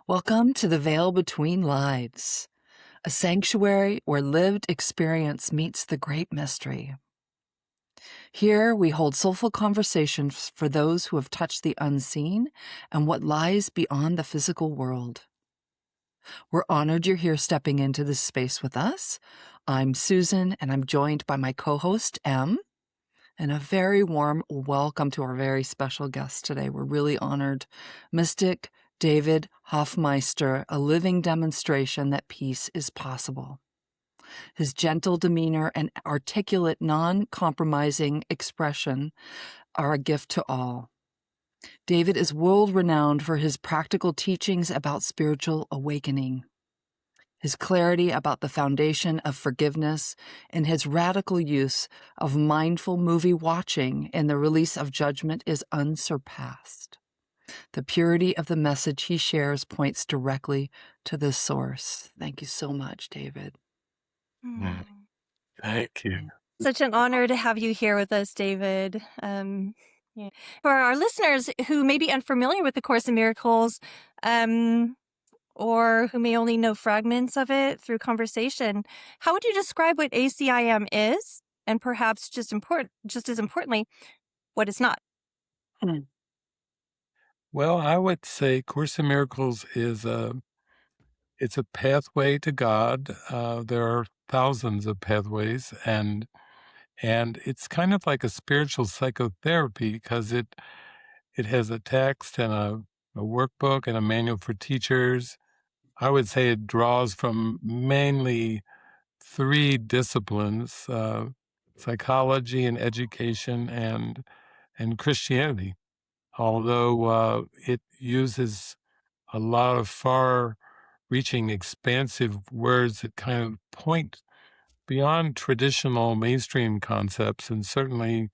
Welcome to the Veil Between Lives, a sanctuary where lived experience meets the great mystery. Here we hold soulful conversations for those who have touched the unseen and what lies beyond the physical world. We're honored you're here stepping into this space with us. I'm Susan, and I'm joined by my co-host, Em, and a very warm welcome to our very special guest today. We're really honored. Mystic David Hoffmeister, a living demonstration that peace is possible. His gentle demeanor and articulate, non-compromising expression are a gift to all. David is world-renowned for his practical teachings about spiritual awakening, his clarity about the foundation of forgiveness, and his radical use of mindful movie watching in the release of judgment is unsurpassed. The purity of the message he shares points directly to this source. Thank you so much, David. Thank you. Such an honor to have you here with us, David. For our listeners who may be unfamiliar with the Course in Miracles, or who may only know fragments of it through conversation, how would you describe what ACIM is, and perhaps just as importantly, what it's not? Well, I would say Course in Miracles is it's a pathway to God. There are thousands of pathways, and it's kind of like a spiritual psychotherapy because it has a text and a workbook and a manual for teachers. I would say it draws from mainly 3 disciplines: psychology and education and Christianity. Although it uses a lot of far-reaching, expansive words that kind of point beyond traditional mainstream concepts, and certainly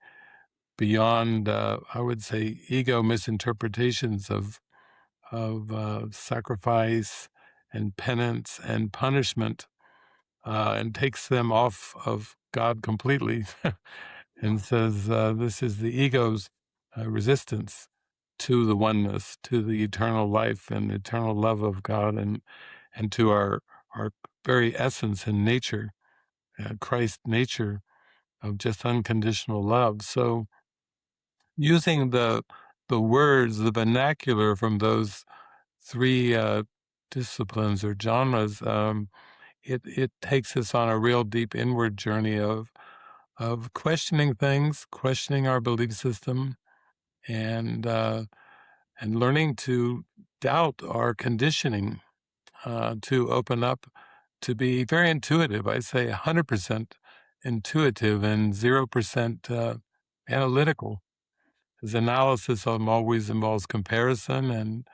beyond, I would say, ego misinterpretations of sacrifice and penance and punishment, and takes them off of God completely, and says this is the ego's resistance to the oneness, to the eternal life and eternal love of God, and to our very essence and nature, Christ nature of just unconditional love. So using the words, the vernacular from those 3 disciplines or genres, it takes us on a real deep inward journey of questioning things, questioning our belief system, and learning to doubt our conditioning, to open up, to be very intuitive. I say 100% intuitive and 0% analytical. Because analysis always involves comparison,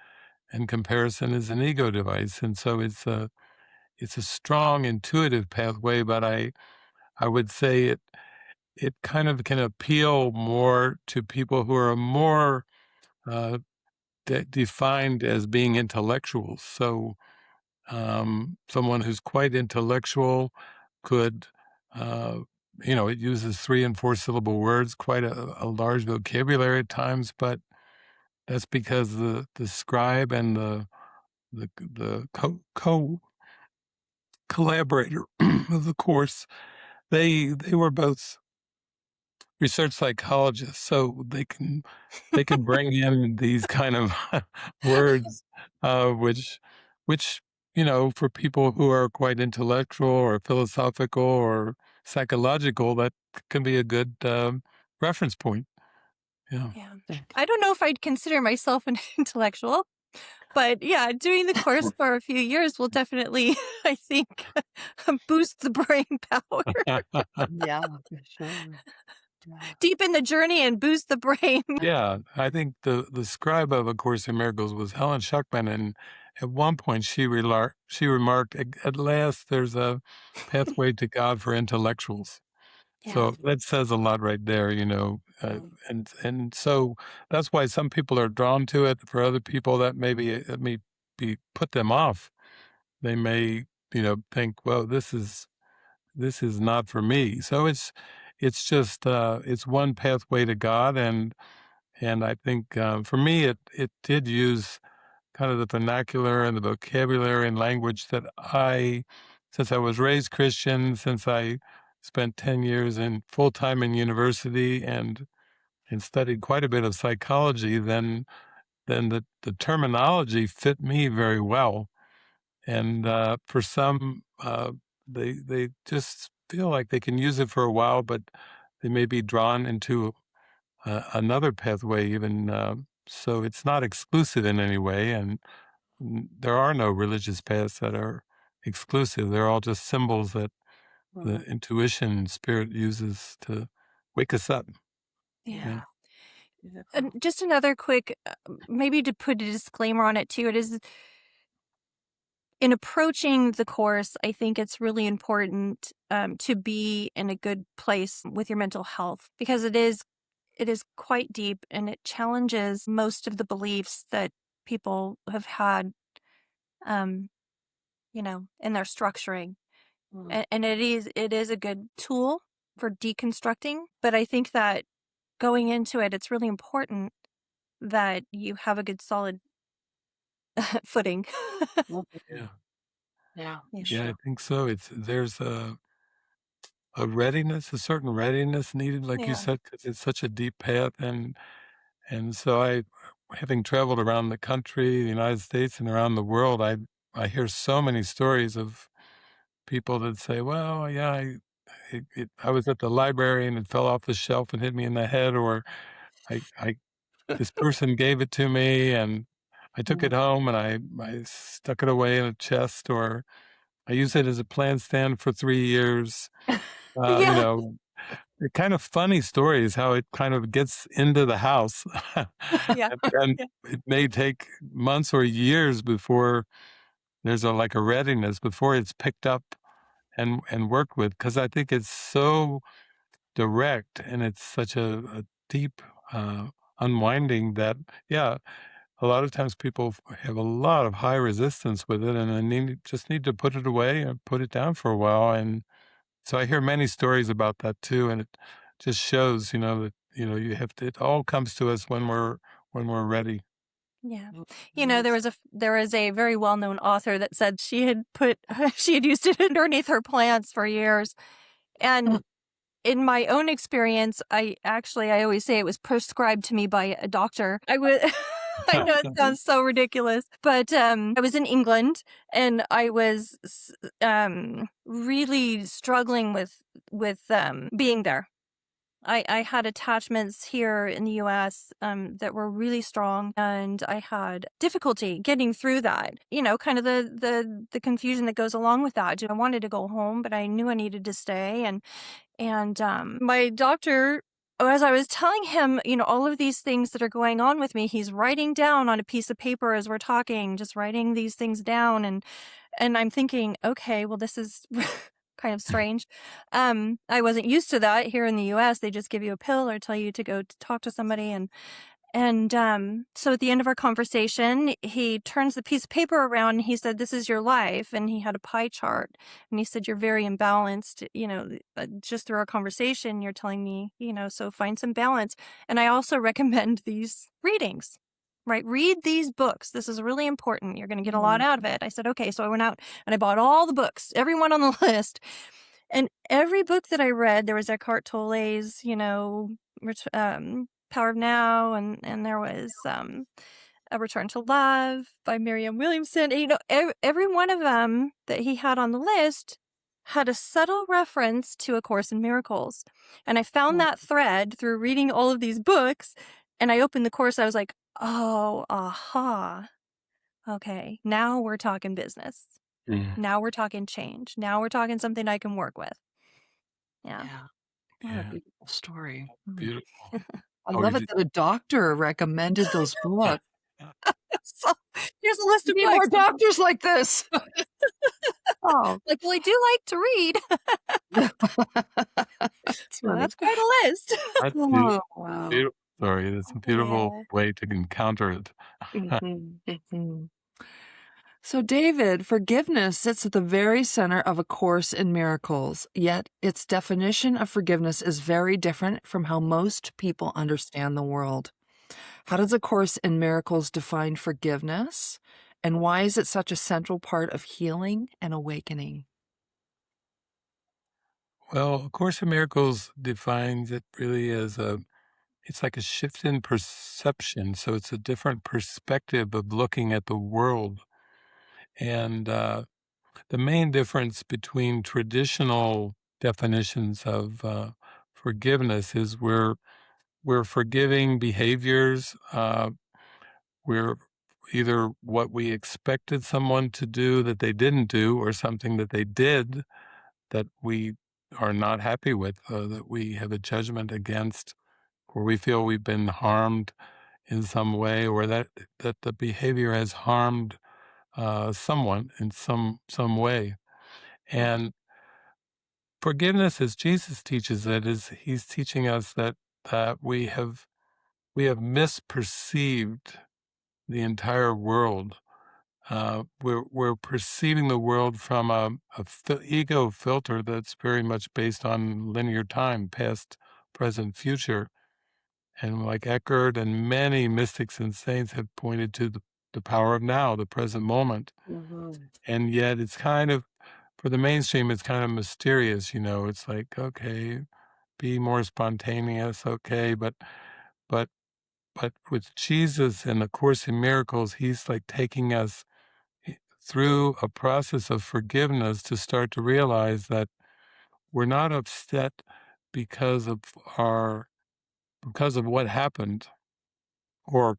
and comparison is an ego device. And so it's a strong intuitive pathway, but I would say it kind of can appeal more to people who are more defined as being intellectuals. So someone who's quite intellectual could, it uses 3 and 4 syllable words, quite a large vocabulary at times, but that's because the scribe and the collaborator of the course, they were both research psychologists, so they can bring in these kind of words, which for people who are quite intellectual or philosophical or psychological, that can be a good reference point. Yeah. I don't know if I'd consider myself an intellectual, but yeah, doing the course for a few years will definitely, I think, boost the brain power. Yeah, for sure. Deepen the journey and boost the brain. Yeah, I think the scribe of A Course in Miracles was Helen Schuckman, and at one point she remarked, at last there's a pathway to God for intellectuals. So that says a lot right there, and so that's why some people are drawn to it. For other people, that may be put them off. They may, think, well, this is not for me. So it's just it's one pathway to God, and I think for me it did use kind of the vernacular and the vocabulary and language that since I was raised Christian, since I spent 10 years in full time in university and studied quite a bit of psychology, then the terminology fit me very well. And for some, they just feel like they can use it for a while, but they may be drawn into another pathway even. So it's not exclusive in any way, and there are no religious paths that are exclusive. They're all just symbols that the intuition spirit uses to wake us up. Yeah. Yeah. And just another quick, maybe to put a disclaimer on it too, it is in approaching the course, I think it's really important to be in a good place with your mental health because it is quite deep and it challenges most of the beliefs that people have had, um, in their structuring. And it is a good tool for deconstructing. But I think that going into it, it's really important that you have a good solid footing. Yeah. Yeah. Yeah, I think so. There's a readiness, a certain readiness needed, like you Yeah. said, because it's such a deep path, and so having traveled around the country, the United States, and around the world, I hear so many stories of people that say, "Well, yeah, I was at the library and it fell off the shelf and hit me in the head," or I this person gave it to me and I took it home and I stuck it away in a chest, or I used it as a plant stand for 3 years. You Yeah. know, they're kind of funny stories how it kind of gets into the house. Yeah. And Yeah. it may take months or years before there's like a readiness, before it's picked up and worked with, because I think it's so direct and it's such a deep, uh, unwinding that, yeah, a lot of times people have a lot of high resistance with it, and they just need to put it away or put it down for a while. And so I hear many stories about that too, and it just shows, that you have to. It all comes to us when we're ready. Yeah. There was a very well-known author that said she had put she had used it underneath her plants for years. And in my own experience, I always say it was prescribed to me by a doctor. I was I know it sounds so ridiculous, but I was in England and I was really struggling with being there. I had attachments here in the US that were really strong, and I had difficulty getting through that. Kind of the confusion that goes along with that. I wanted to go home, but I knew I needed to stay. And my doctor, as I was telling him, all of these things that are going on with me, he's writing down on a piece of paper as we're talking, just writing these things down. And I'm thinking, okay, well, this is kind of strange. I wasn't used to that here in the US. They just give you a pill or tell you to go to talk to somebody. And so at the end of our conversation, he turns the piece of paper around and he said, "This is your life." And he had a pie chart and he said, "You're very imbalanced. Just through our conversation, you're telling me, so find some balance." And I also recommend these readings, right? Read these books. This is really important. You're going to get a lot out of it. I said, okay. So I went out and I bought all the books, everyone on the list. And every book that I read, there was Eckhart Tolle's, Power of Now, and there was A Return to Love by Marianne Williamson. And, every one of them that he had on the list had a subtle reference to A Course in Miracles. And I found that thread through reading all of these books. And I opened the course. I was like, oh, aha. Okay, now we're talking business. Mm. Now we're talking change. Now we're talking something I can work with. Yeah. What a Yeah, beautiful story. beautiful. I Oh, love it that a doctor recommended those books. So Here's a list We of need more books. doctors like this. Oh. Like, well, I do like to read. That's So funny. that's quite a list. That's Oh, wow. beautiful story. It's a beautiful Yeah. way to encounter it. Mhm, mhm. So, David, forgiveness sits at the very center of A Course in Miracles, yet its definition of forgiveness is very different from how most people understand the world. How does A Course in Miracles define forgiveness? And why is it such a central part of healing and awakening? Well, A Course in Miracles defines it really as it's like a shift in perception. So it's a different perspective of looking at the world. And the main difference between traditional definitions of forgiveness is we're forgiving behaviors. We're either what we expected someone to do that they didn't do, or something that they did that we are not happy with, that we have a judgment against, or we feel we've been harmed in some way, or that the behavior has harmed someone in some way. And forgiveness, as Jesus teaches it, is he's teaching us that we have misperceived the entire world. We're perceiving the world from a ego filter that's very much based on linear time, past, present, future. And like Eckhart and many mystics and saints have pointed to the power of now, the present moment. Mhm. And yet it's kind of, for the mainstream, it's kind of mysterious, it's like, okay, be more spontaneous, okay, but but with Jesus and the Course in Miracles, he's like taking us through a process of forgiveness to start to realize that we're not upset because of our because of what happened, or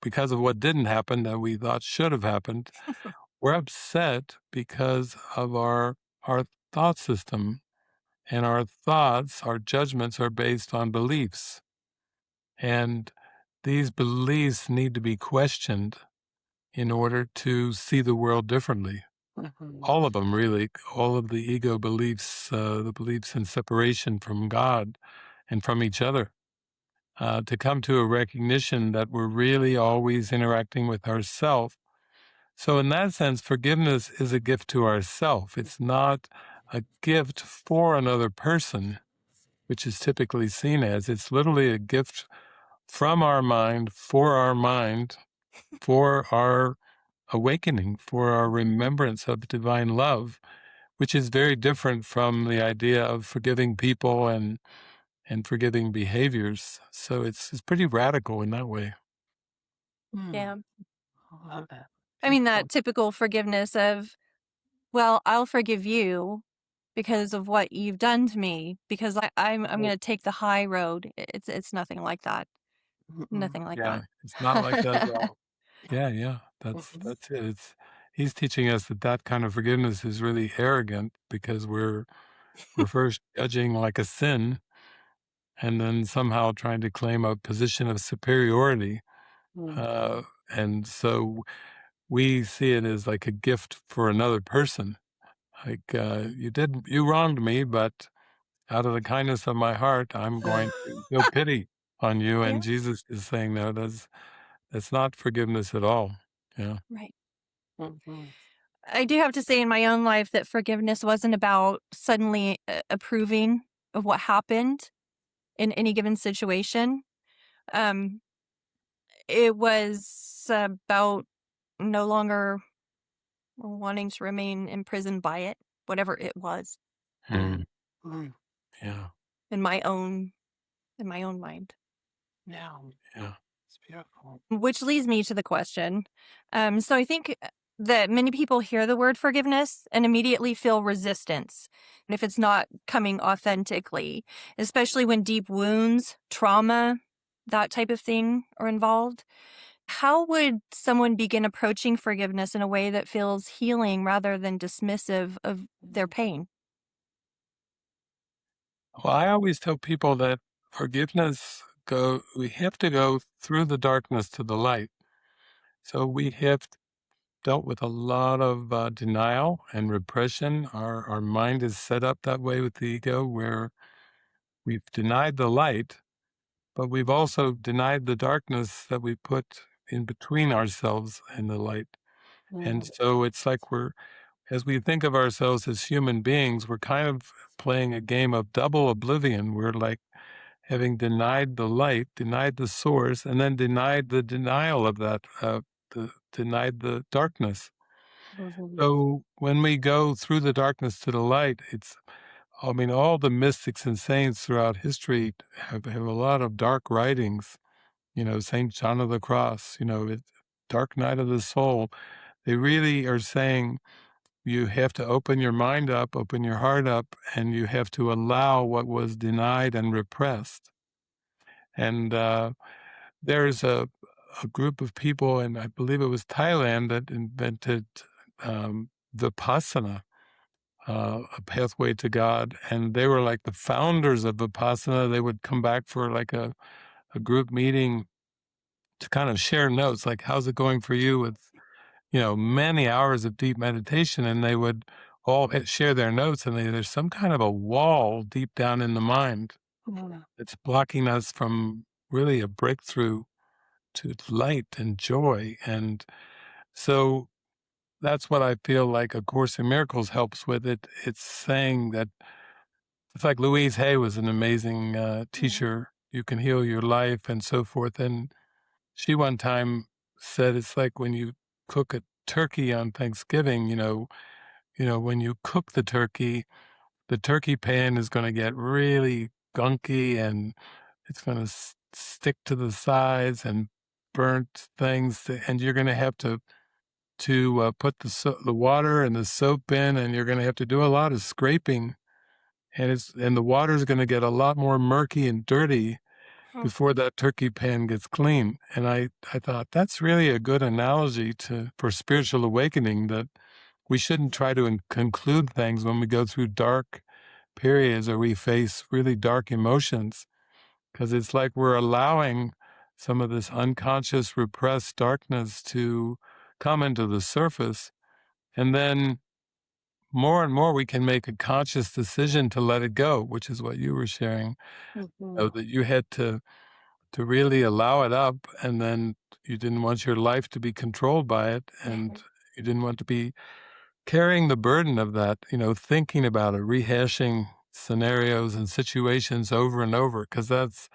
because of what didn't happen that we thought should have happened. We're upset because of our thought system, and our thoughts, our judgments are based on beliefs. And these beliefs need to be questioned in order to see the world differently. Mhm. All of them, really, all of the ego beliefs, the beliefs in separation from God and from each other, to come to a recognition that we're really always interacting with ourself. So in that sense, forgiveness is a gift to ourself. It's not a gift for another person, which is typically seen as. It's literally a gift from our mind, for our awakening, for our remembrance of divine love, which is very different from the idea of forgiving people and forgiving behaviors. So it's pretty radical in that way. Mm. Yeah. I love that. I mean, Beautiful. that typical forgiveness of, well, I'll forgive you because of what you've done to me, because I'm going to take the high road. It's nothing like that. Mhm. Nothing like Yeah, that. it's not like that at all. Yeah, yeah, that's Mhm. that's it. He's teaching us that kind of forgiveness is really arrogant, because we're first judging like a sin, and then somehow trying to claim a position of superiority. Mm. Uh, and so we see it as like a gift for another person. Like, you wronged me, but out of the kindness of my heart, I'm going to feel pity on you. Yeah. And Jesus is saying, no, that's not forgiveness at all. Yeah. Right. Mhm. I do have to say in my own life that forgiveness wasn't about suddenly approving of what happened in any given situation. Um, it was about no longer wanting to remain imprisoned by it, whatever it was, Mm, Mm. yeah. in my own mind. Yeah, Yeah. it's beautiful. Which leads me to the question. So I think that many people hear the word forgiveness and immediately feel resistance. And if it's not coming authentically, especially when deep wounds, trauma, that type of thing are involved. How would someone begin approaching forgiveness in a way that feels healing rather than dismissive of their pain? Well, I always tell people that we have to go through the darkness to the light. So we have dealt with a lot of denial and repression. Our mind is set up that way with the ego, where we've denied the light, but we've also denied the darkness that we put in between ourselves and the light. And so it's like as we think of ourselves as human beings, we're kind of playing a game of double oblivion. We're like having denied the light, denied the source, and then denied the denial of that, denied the darkness. So when we go through the darkness to the light, I mean, all the mystics and saints throughout history have a lot of dark writings. Saint John of the Cross, dark night of the soul. They really are saying you have to open your mind up, open your heart up, and you have to allow what was denied and repressed. And there's a group of people, and I believe it was Thailand, that invented Vipassana, a pathway to God. And they were like the founders of Vipassana. They would come back for like a group meeting to kind of share notes, like, how's it going for you with, many hours of deep meditation. And they would all share their notes, and there's some kind of a wall deep down in the mind that's blocking us from really a breakthrough to light and joy. And so that's what I feel like A Course in Miracles helps with. It's saying that it's like Louise Hay was an amazing teacher. You can heal your life and so forth. And she one time said it's like when you cook a turkey on Thanksgiving. When you cook the turkey pan is going to get really gunky, and it's going to stick to the sides and burnt things, and you're going to have to put the water and the soap in, and you're going to have to do a lot of scraping, and the water is going to get a lot more murky and dirty before that turkey pan gets clean. And I thought that's really a good analogy for spiritual awakening, that we shouldn't try to conclude things when we go through dark periods or we face really dark emotions, because it's like we're allowing some of this unconscious repressed darkness to come into the surface. And then more and more we can make a conscious decision to let it go, which is what you were sharing, that you had to really allow it up, and then you didn't want your life to be controlled by it, and you didn't want to be carrying the burden of that, thinking about it, rehashing scenarios and situations over and over, because that's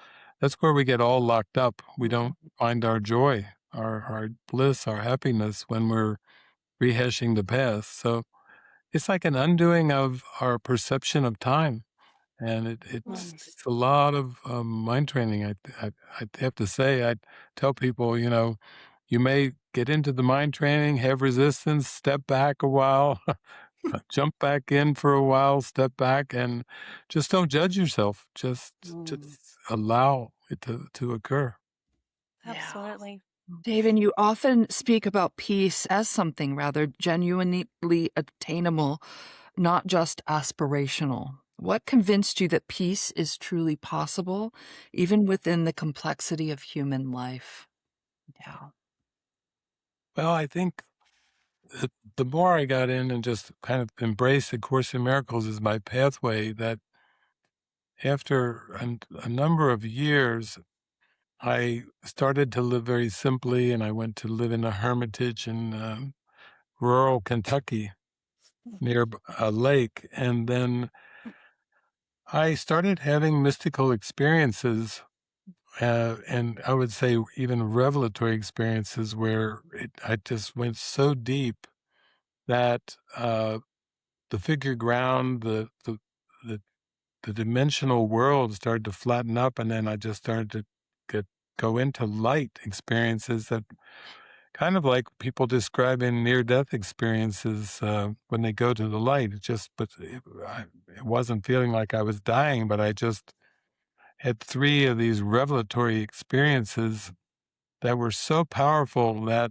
where we get all locked up. We don't find our joy, our bliss, our happiness when we're rehashing the past. So it's like an undoing of our perception of time. And it's a lot of mind training. I have to say, I tell people, you may get into the mind training, have resistance, step back a while, jump back in for a while, step back, and just don't judge yourself. Just allow it to occur. Absolutely. David, you often speak about peace as something rather genuinely attainable, not just aspirational. What convinced you that peace is truly possible, even within the complexity of human life? Yeah. Well, I think the more I got in and just kind of embraced A Course in Miracles as my pathway, that after a number of years, I started to live very simply, and I went to live in a hermitage in rural Kentucky near a lake. And then I started having mystical experiences, and I would say even revelatory experiences, where I just went so deep that the figure ground, the the dimensional world started to flatten up, and then I just started to go into light experiences that kind of like people describe in near-death experiences when they go to the light. It wasn't feeling like I was dying, but I just had three of these revelatory experiences that were so powerful that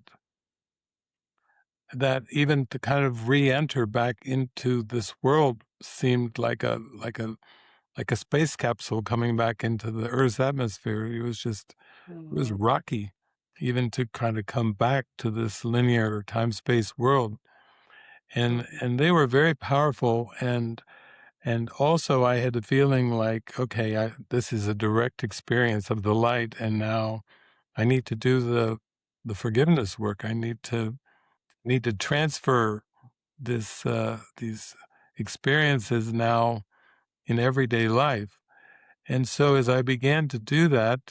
even to kind of re-enter back into this world seemed like a space capsule coming back into the Earth's atmosphere. It was rocky. even to kind of come back to this linear time-space world. And they were very powerful, and also I had the feeling like, okay, this is a direct experience of the light, and now I need to do the forgiveness work. I need to transfer these experiences now in everyday life. And so as I began to do that,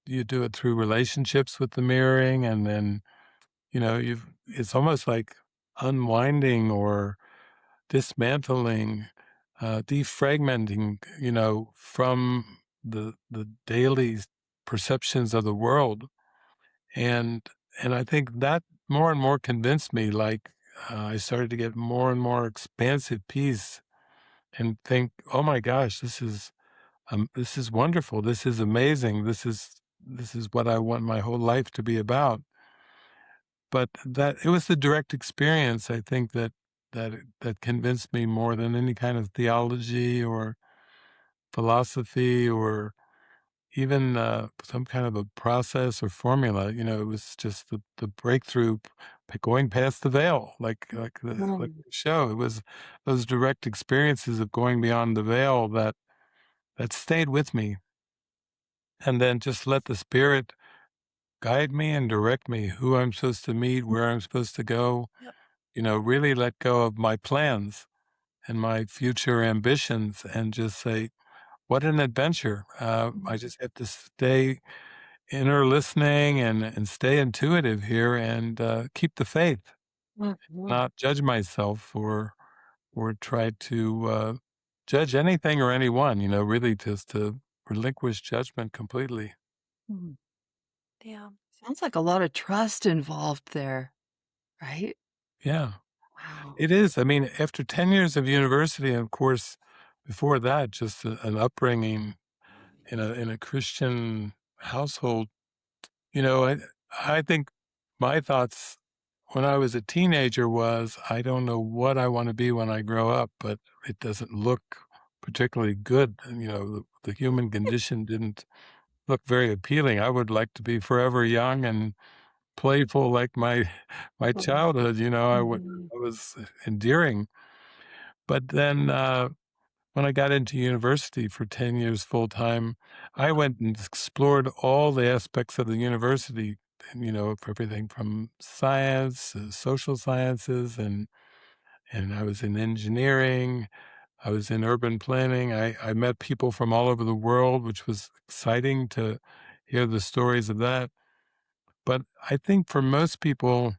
you do it through relationships with the mirroring, and then it's almost like unwinding or dismantling, defragmenting, from the daily perceptions of the world. And and I think that more and more convinced me, like, I started to get more and more expansive peace and think, "Oh my gosh, this is wonderful. This is amazing. This is what I want my whole life to be about." But that it was the direct experience, I think, that convinced me more than any kind of theology or philosophy or even, some kind of a process or formula. It was just the breakthrough, going past the veil, like the show. It was those direct experiences of going beyond the veil that stayed with me, and then just let the spirit guide me and direct me, who I'm supposed to meet, where I'm supposed to go, Yep. really let go of my plans and my future ambitions and just say, what an adventure. I just have to stay inner listening and stay intuitive here and keep the faith, not judge myself or try to judge anything or anyone, really just to relinquish judgment completely. Mhm. Yeah. Sounds like a lot of trust involved there, right? Yeah, Wow. it is. I mean, after 10 years of university, and of course, before that, just an upbringing in a Christian household. I think my thoughts when I was a teenager was, I don't know what I want to be when I grow up, but it doesn't look particularly good. And, the human condition didn't look very appealing. I would like to be forever young and playful like my my childhood. I was endearing. But then when I got into university for 10 years full time, I went and explored all the aspects of the university, and, for everything from science, social sciences, and I was in engineering. I was in urban planning. I met people from all over the world, which was exciting to hear the stories of that. But I think for most people,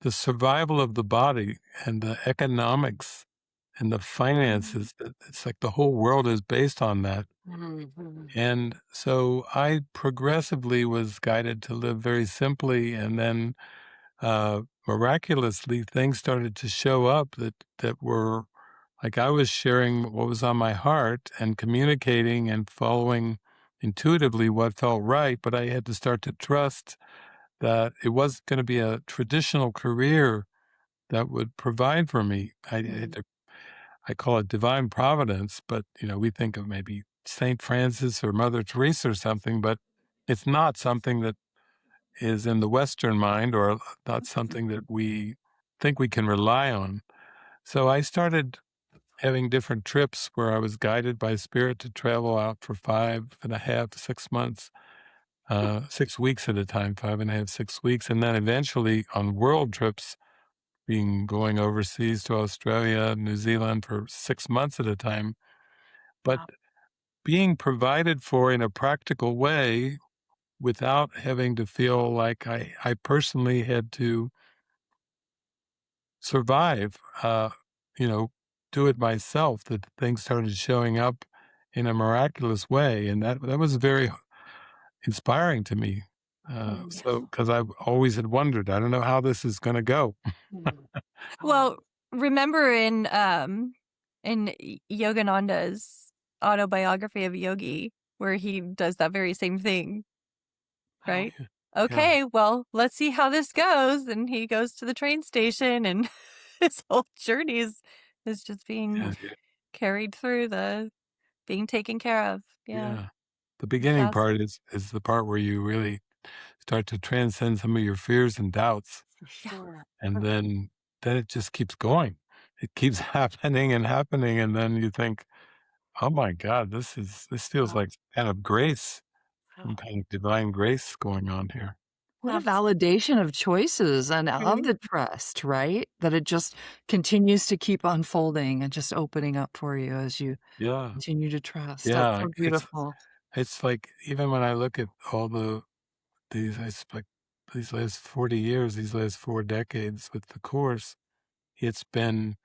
the survival of the body and the economics and the finances, it's like the whole world is based on that. Mhm. And so I progressively was guided to live very simply, and then miraculously things started to show up that were like I was sharing what was on my heart and communicating and following intuitively what felt right, but I had to start to trust that it wasn't going to be a traditional career that would provide for me. I call it divine providence, but we think of maybe Saint Francis or Mother Teresa or something, but it's not something that is in the Western mind, or not something that we think we can rely on. So I started having different trips where I was guided by spirit to travel out for 5.5, 6 months, 6 weeks at a time, 5.5, 6 weeks, and then eventually on world trips, being going overseas to Australia, New Zealand for 6 months at a time. But Wow. being provided for in a practical way without having to feel like I personally had to survive, you know, do it myself, that things started showing up in a miraculous way. And that was very inspiring to me. So, because I've always had wondered, I don't know how this is going to go. Mhm. Well, remember in Yogananda's autobiography of Yogi, where he does that very same thing, Wow. right? Yeah. Okay, well, let's see how this goes. And he goes to the train station, and his whole journey is just being Yeah. carried through the being taken care of. Yeah, Yeah. The beginning fast. part is the part where you really start to transcend some of your fears and doubts, For Yeah. sure. and then it just keeps going. It keeps happening and happening, and then you think, "Oh my god, this feels like kind of grace, some Wow. kind of divine grace going on here." What a Abs- validation of choices and of Mhm. the trust, right? That it just continues to keep unfolding and just opening up for you as you Yeah, continue to trust. That's yeah, so beautiful. it's like even when I look at all these I expect these last 40 years, these last 4 decades with the Course, it's been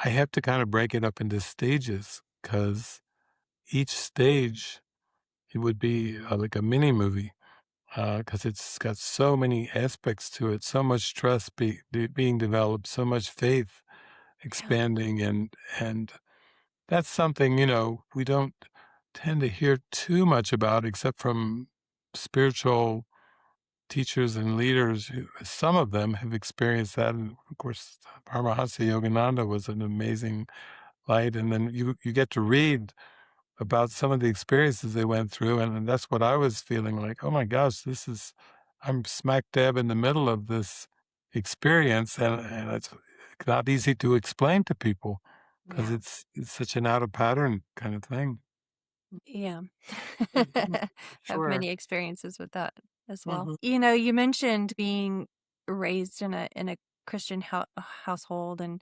I have to kind of break it up into stages because each stage, it would be, like a mini movie, because it's got so many aspects to it, so much trust being developed, so much faith Yeah. expanding, and that's something, we don't tend to hear too much about except from spiritual teachers and leaders who some of them have experienced that, and, of course, Paramahansa Yogananda was an amazing light, and then you get to read about some of the experiences they went through, and that's what I was feeling like, "Oh my gosh, I'm smack dab in the middle of this experience," and it's not easy to explain to people because Yeah. it's such an out of pattern kind of thing. Yeah. Mhm. Have Sure. many experiences with that as well. Mhm. You mentioned being raised in a Christian household, and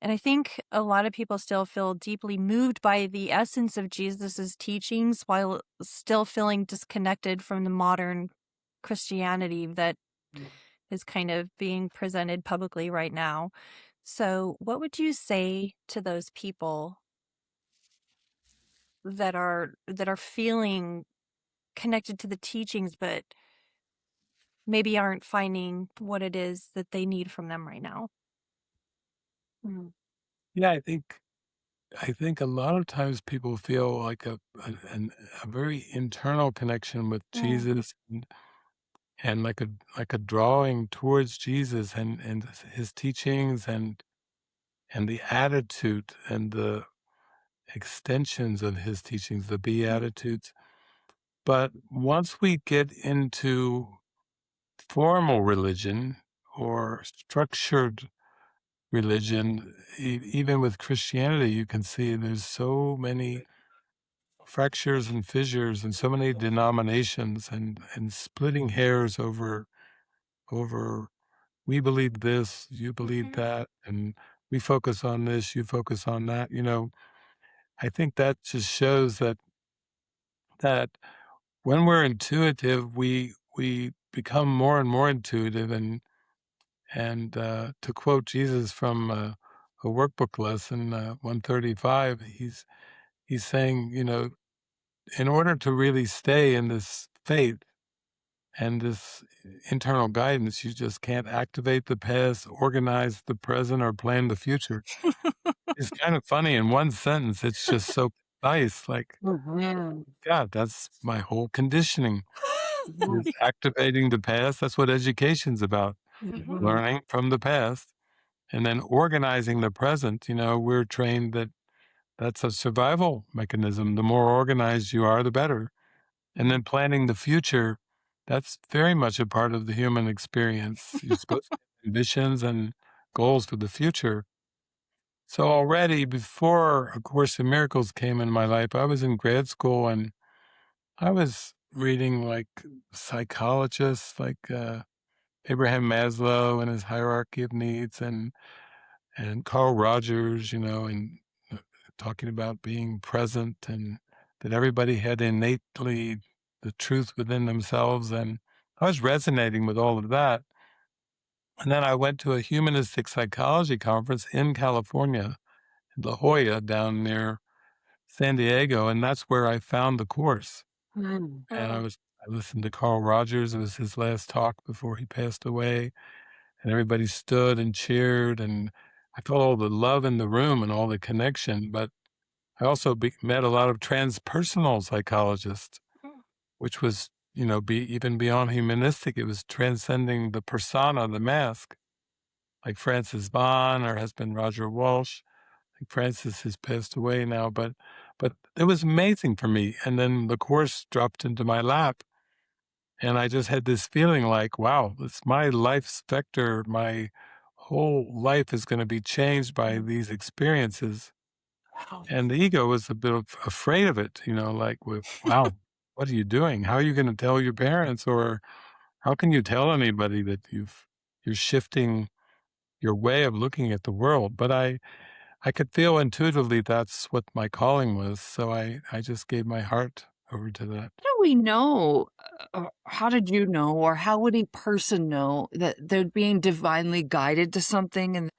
I think a lot of people still feel deeply moved by the essence of Jesus's teachings while still feeling disconnected from the modern Christianity that is kind of being presented publicly right now. So, what would you say to those people that are feeling connected to the teachings but maybe aren't finding what it is that they need from them right now? Mm. Yeah, I think a lot of times people feel like a very internal connection with Mm. Jesus and like a drawing towards Jesus and his teachings and the attitude and the extensions of his teachings, the Beatitudes. But once we get into formal religion or structured religion, even with Christianity, you can see there's so many fractures and fissures and so many denominations and splitting hairs over we believe this, you believe Mhm. that, and we focus on this, you focus on that. I think that just shows that when we're intuitive, we become more and more intuitive, and to quote Jesus from a workbook lesson 135, he's saying, in order to really stay in this faith and this internal guidance, you just can't activate the past, organize the present, or plan the future. It's kind of funny in one sentence, it's just so nice, like, Mhm. God, that's my whole conditioning, Mhm. is activating the past, that's what education's about, Mhm. Mhm. learning from the past, and then organizing the present. We're trained that that's a survival mechanism, the more organized you are, the better, and then planning the future, that's very much a part of the human experience. You're supposed to have ambitions and goals for the future. So already before A Course in Miracles came in my life, I was in grad school and I was reading like psychologists like Abraham Maslow and his hierarchy of needs and Carl Rogers, and uh, talking about being present and that everybody had innately the truth within themselves. And I was resonating with all of that. And then I went to a humanistic psychology conference in California, in La Jolla, down near San Diego, and that's where I found the Course. Mhm. And Mm. I listened to Carl Rogers. It was his last talk before he passed away, and everybody stood and cheered, and I felt all the love in the room and all the connection. But I also met a lot of transpersonal psychologists, Mm. which was, even beyond humanistic. It was transcending the persona, the mask, like Francis Bond. Or has been Roger Walsh. Francis has passed away now, but it was amazing for me. And then the Course dropped into my lap, And I just had this feeling like, wow, it's my life's vector. My whole life is going to be changed by these experiences. Wow. And the ego was a bit afraid of it, like, wow, what are you doing? How are you going to tell your parents? Or how can you tell anybody that you're shifting your way of looking at the world? But I could feel intuitively that's what my calling was. So I just gave my heart over to that. How do we know, how did you know, or how would a person know that they're being divinely guided to something and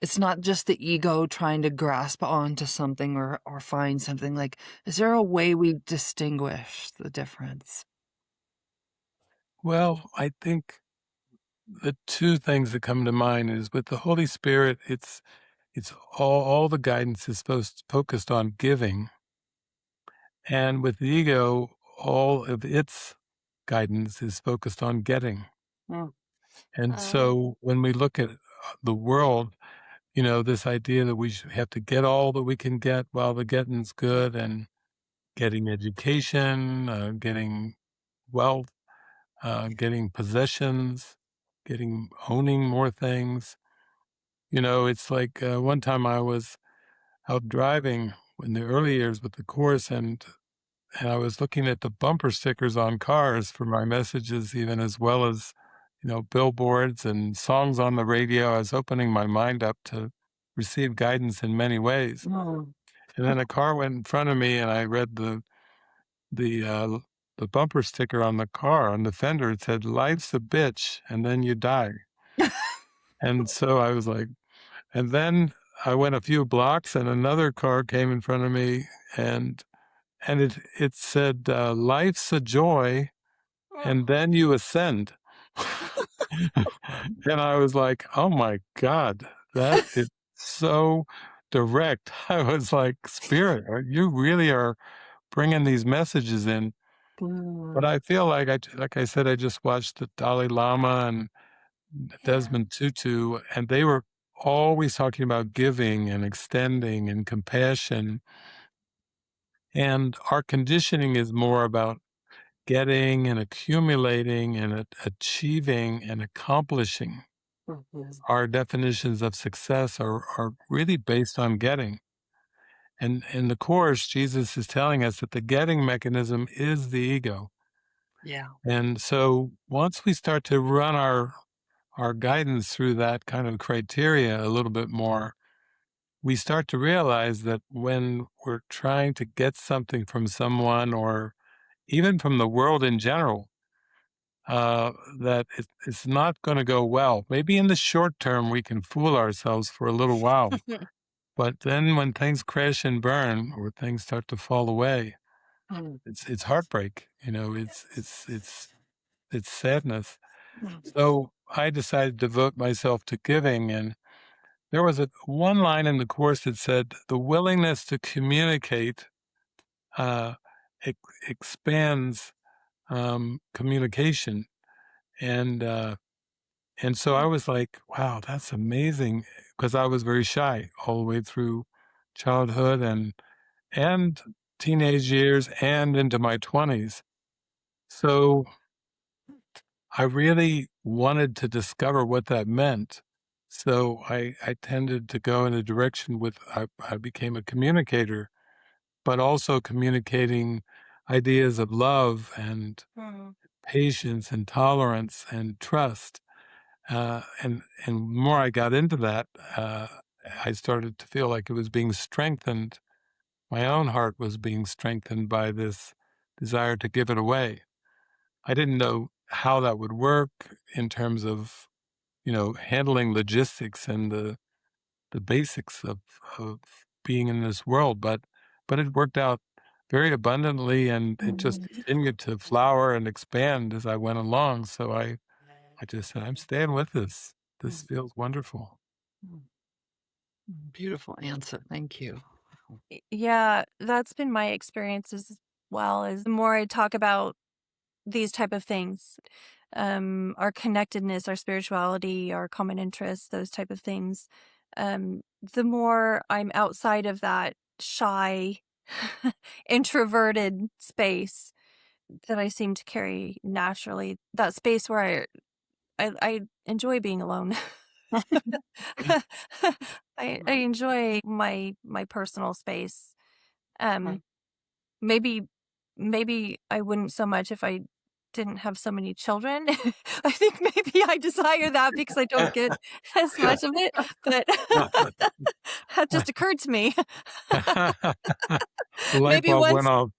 it's not just the ego trying to grasp onto something or find something? Like, is there a way we distinguish the difference? Well, I think the two things that come to mind is with the Holy Spirit, it's all the guidance is focused on giving, and with the ego, all of its guidance is focused on getting. Mm. And so when we look at the world, this idea that we should have to get all that we can get while the getting's good, and getting education, getting wealth, getting possessions, getting owning more things. It's like one time I was out driving in the early years with the course, and I was looking at the bumper stickers on cars for my messages, even as well as, billboards and songs on the radio. I was opening my mind up to receive guidance in many ways. Mm. And then a car went in front of me, and I read the uh, the bumper sticker on the car on the fender. It said, "Life's a bitch, and then you die." And so I was like, and then I went a few blocks, and another car came in front of me, and it said, "Life's a joy, and then you ascend." And I was like, "Oh my god, that is so direct." I was like, "Spirit, you really are bringing these messages in." But Mm. I feel like like I said, I just watched the Dalai Lama and Yeah. Desmond Tutu, and they were always talking about giving and extending and compassion. And our conditioning is more about getting and accumulating and achieving and accomplishing. Mhm. Our definitions of success are really based on getting. And in the Course, Jesus is telling us that the getting mechanism is the ego. Yeah. And so once we start to run our guidance through that kind of criteria a little bit more, we start to realize that when we're trying to get something from someone or even from the world in general, that it's not going to go well. Maybe in the short term, we can fool ourselves for a little while. But then when things crash and burn or things start to fall away, Mm. it's heartbreak. It's sadness. Mm. So I decided to devote myself to giving, and there was one line in the Course that said, "The willingness to communicate uh, ex- expands communication." And and so I was like, "Wow, that's amazing," because I was very shy all the way through childhood and teenage years and into my 20s. So I really wanted to discover what that meant. So I tended to go in a direction I became a communicator, but also communicating ideas of love and Mm. patience and tolerance and trust. And the more I got into that, I started to feel like it was being strengthened. My own heart was being strengthened by this desire to give it away. I didn't know how that would work in terms of, handling logistics and the basics of being in this world, but it worked out very abundantly, and it just Mhm. continued to flower and expand as I went along. So I just said, I'm staying with this. This Mm. feels wonderful. Mm. Beautiful answer. Thank you. Yeah, that's been my experience as well. Is the more I talk about these type of things, our connectedness, our spirituality, our common interests, those type of things, the more I'm outside of that shy, introverted space, that I seem to carry naturally. That space where I enjoy being alone. I enjoy my personal space. Um, maybe maybe I wouldn't so much if I didn't have so many children. I think maybe I desire that because I don't get as much of it, but that just occurred to me. The light Maybe bulb went once off.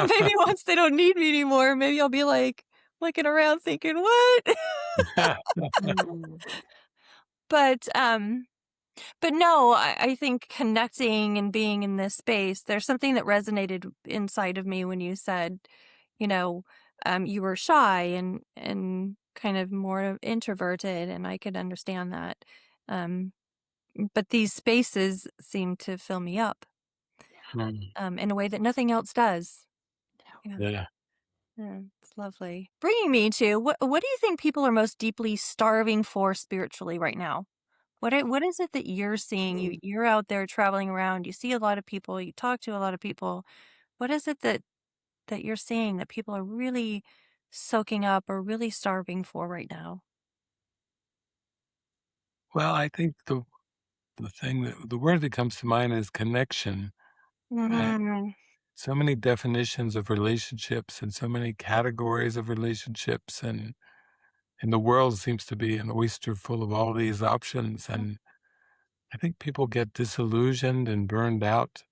maybe once they don't need me anymore, maybe I'll be, like, looking around thinking, "What?" But, no, I think connecting and being in this space, there's something that resonated inside of me when you said, you know, you were shy and kind of more introverted, and I could understand that. Um, but these spaces seem to fill me up, Mm, in a way that nothing else does. Yeah. yeah. Yeah, it's lovely. Bringing me to what do you think people are most deeply starving for spiritually right now? What is it that you're seeing? You're out there traveling around, you see a lot of people, you talk to a lot of people. What is it that you're seeing that people are really soaking up or really starving for right now? Well, I think the word that comes to mind is connection. Uh, Mhm. so many definitions of relationships and so many categories of relationships, and the world seems to be an oyster full of all these options, and I think people get disillusioned and burned out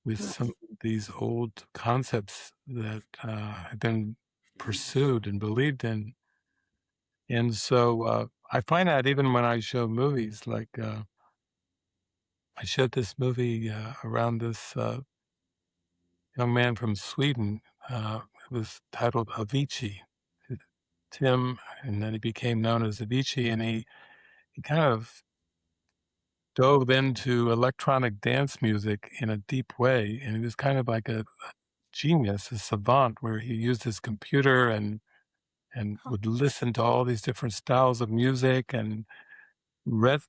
with some of these old concepts that have been pursued and believed in. And so I find that even when I show movies, like I showed this movie around this young man from Sweden. It was titled Avicii, Tim, and then he became known as Avicii, and he kind of dove into electronic dance music in a deep way, and he was kind of like a genius, a savant, where he used his computer and Huh. would listen to all these different styles of music and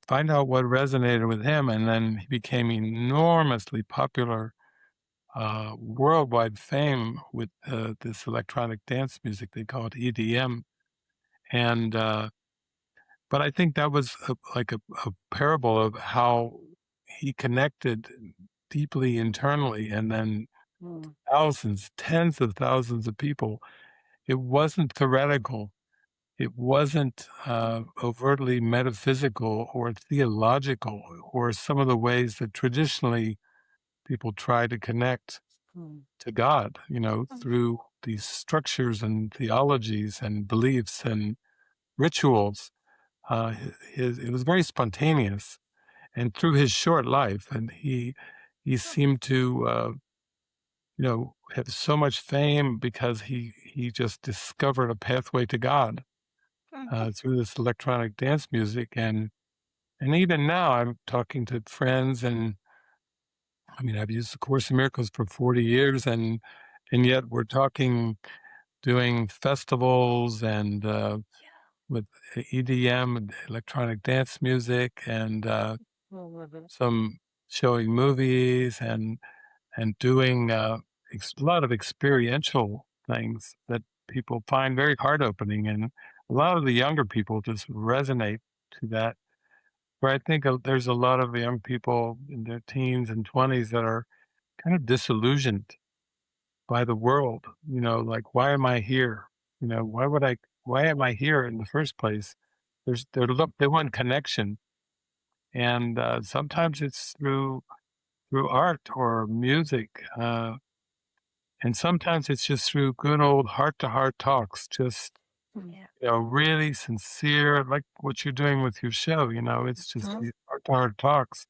find out what resonated with him, and then he became enormously popular, worldwide fame with this electronic dance music. They call it EDM, and but I think that was a parable of how he connected deeply internally, and then thousands, tens of thousands of people. It wasn't theoretical. It wasn't overtly metaphysical or theological, or some of the ways that traditionally people try to connect to God, through these structures and theologies and beliefs and rituals. It was very spontaneous, and through his short life, and he seemed to have so much fame because he just discovered a pathway to God Mhm. through this electronic dance music, and even now I'm talking to friends, and I mean I've used the Course in Miracles for 40 years, and yet we're talking doing festivals and with EDM and electronic dance music, and some showing movies and doing a lot of experiential things that people find very heart opening, and a lot of the younger people just resonate to that. Where I think there's a lot of young people in their teens and 20s that are kind of disillusioned by the world. Like, why am I here? Why am I here in the first place? They want connection, and sometimes it's through art or music, and sometimes it's just through good old heart to heart talks. Just Yeah. really sincere, like what you're doing with your show. It's just these heart to heart talks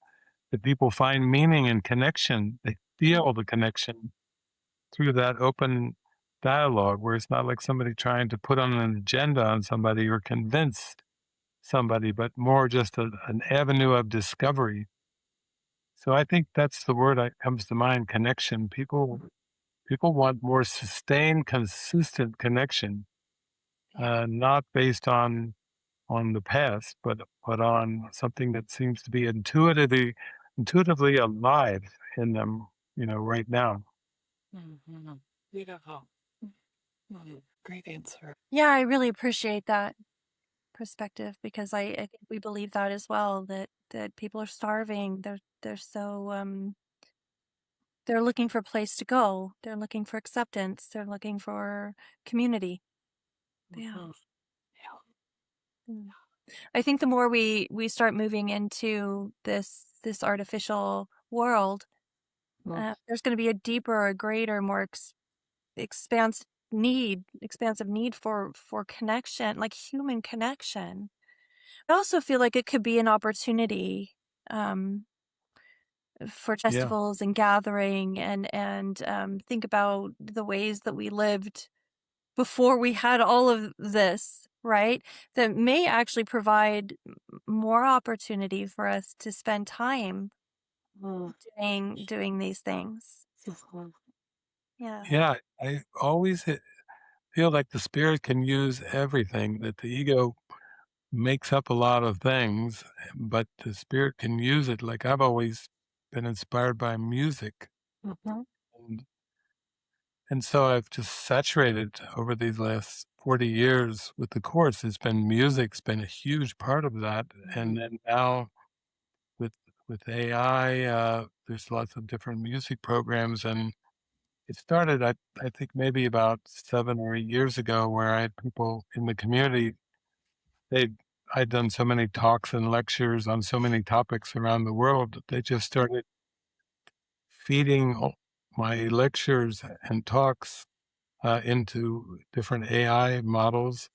that people find meaning and connection. They feel the connection through that open dialogue, where it's not like somebody trying to put on an agenda on somebody or convince somebody, but more just an avenue of discovery. So I think that's the word that comes to mind: connection. People want more sustained, consistent connection, Yeah. not based on the past, but on something that seems to be intuitively alive in them, right now. Great answer. Yeah, I really appreciate that perspective because I think we believe that as well, that people are starving. They're so they're looking for a place to go. They're looking for acceptance. They're looking for community. Yeah. Mhm. Mm. I think the more we start moving into this artificial world, there's going to be a deeper, a greater, more expansive expansive need for connection, like human connection. I also feel like it could be an opportunity um, for Yeah, festivals and gathering, and think about the ways that we lived before we had all of this, right? That may actually provide more opportunity for us to spend time Mm, doing these things. mhm. Yeah. yeah. I always feel like the spirit can use everything, that the ego makes up a lot of things, but the spirit can use it. Like I've always been inspired by music. Mhm. And, and so I've just saturated over these last 40 years with the course. It's been music's been a huge part of that. And then now with with AI, there's lots of different music programs and it started, I think maybe about 7 or 8 years ago where I had people in the community. They I'd done so many talks and lectures on so many topics around the world that they just started feeding my lectures and talks into different AI models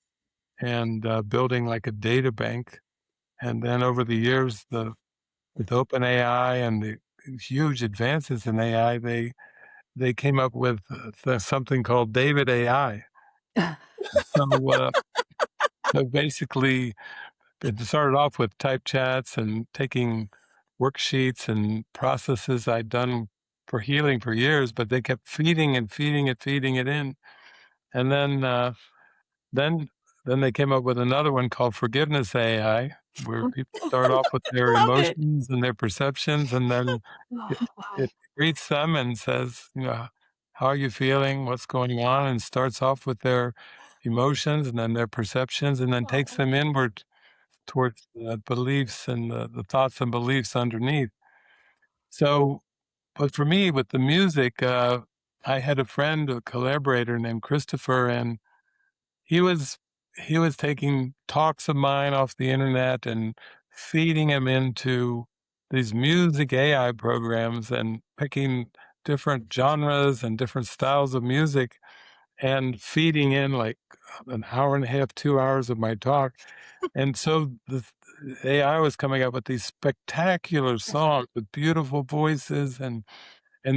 and building like a data bank. And then over the years, with OpenAI and the huge advances in AI, they came up with something called David AI. So, so basically, it started off with type chats and taking worksheets and processes I'd done for healing for years, but they kept feeding and feeding it in. And then then they came up with another one called Forgiveness AI, where people start off with their Love it. emotions and their perceptions, and then Oh, it wow. it greets them and says, "How are you feeling? What's going on?" And starts off with their emotions and then their perceptions, and then takes them inward towards the beliefs and the thoughts and beliefs underneath. So, but for me, with the music, I had a friend, a collaborator named Christopher, and he was he was taking talks of mine off the internet and feeding them into these music AI programs and picking different genres and different styles of music and feeding in like an hour and a half, 2 hours of my talk. And so the AI was coming up with these spectacular songs with beautiful voices and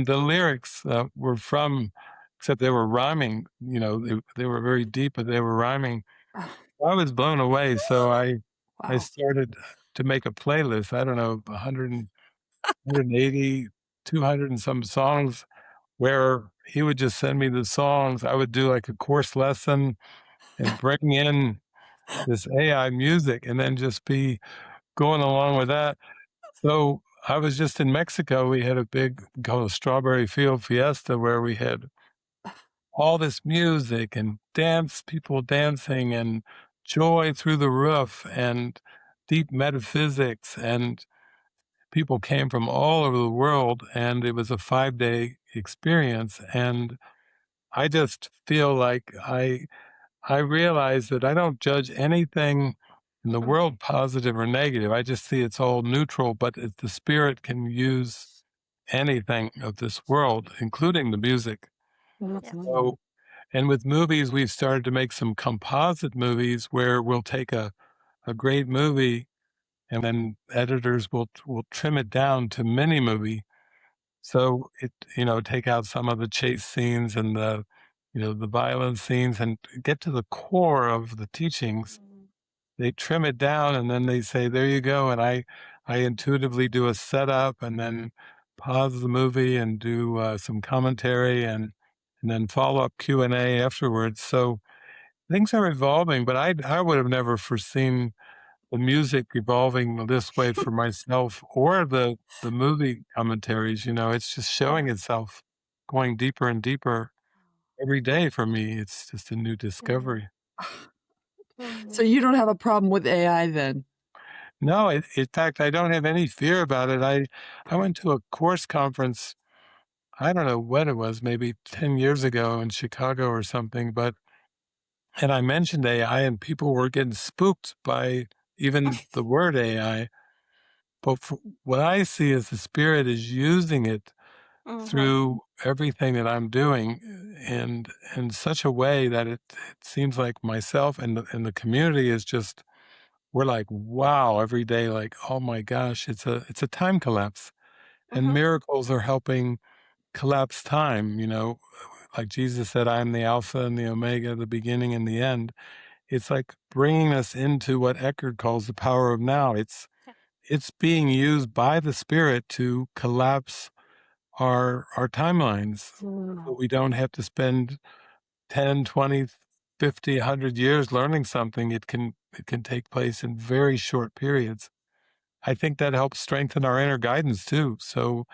the lyrics were from, except they were rhyming. They were very deep, but they were rhyming. I was blown away. So I Wow. started to make a playlist. I don't know, 180, 200 and some songs where he would just send me the songs. I would do like a course lesson and bring in this AI music and then just be going along with that. So I was just in Mexico. We had a big called a Strawberry Field Fiesta where we had all this music and people dancing and joy through the roof and deep metaphysics. And people came from all over the world. And it was a 5 day experience. And I just feel like I realize that I don't judge anything in the world positive or negative. I just see it's all neutral, but the spirit can use anything of this world, including the music. Yes. Mhm. So, and with movies, we've started to make some composite movies where we'll take a great movie and then editors will trim it down to mini movie. So take out some of the chase scenes and the violent scenes and get to the core of the teachings. They trim it down and then they say, there you go. And I intuitively do a setup and then pause the movie and do some commentary and then follow up Q&A afterwards. So things are evolving, but I would have never foreseen the music evolving this way for myself or the movie commentaries. It's just showing itself going deeper and deeper. every day for me, it's just a new Mhm. discovery. So Mhm. you don't have a problem with AI then? No, in fact, I don't have any fear about it. I went to a course conference, I don't know when it was, maybe 10 years ago in Chicago or something, but and I mentioned AI and people were getting spooked by even the word AI. But what I see is the spirit is using it Mhm. through everything that I'm doing and in such a way that it seems like myself and the community is just we're like, wow, every day, like, oh my gosh, it's a time collapse. And Mhm. miracles are helping collapse time, like Jesus said, I am the Alpha and the Omega, the beginning and the end. It's like bringing us into what Eckhart calls the power of now. It's being used by the spirit to collapse our timelines so Mm. we don't have to spend 10, 20, 50, 100 years learning something. It can take place in very short periods. I think that helps strengthen our inner guidance too. So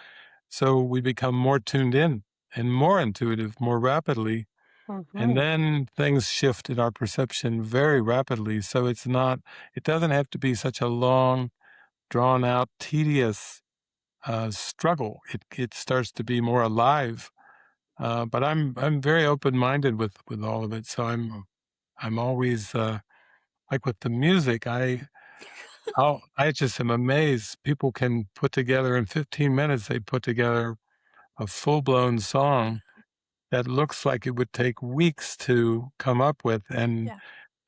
we become more tuned in and more intuitive more rapidly. And Mhm. then things shift in our perception very rapidly. So it doesn't have to be such a long, drawn out, tedious struggle. It starts to be more alive. But I'm very open minded with all of it. So I'm always like with the music. I just am amazed. People can put together in 15 minutes. They put together a full blown song that looks like it would take weeks to come up with, and Yeah.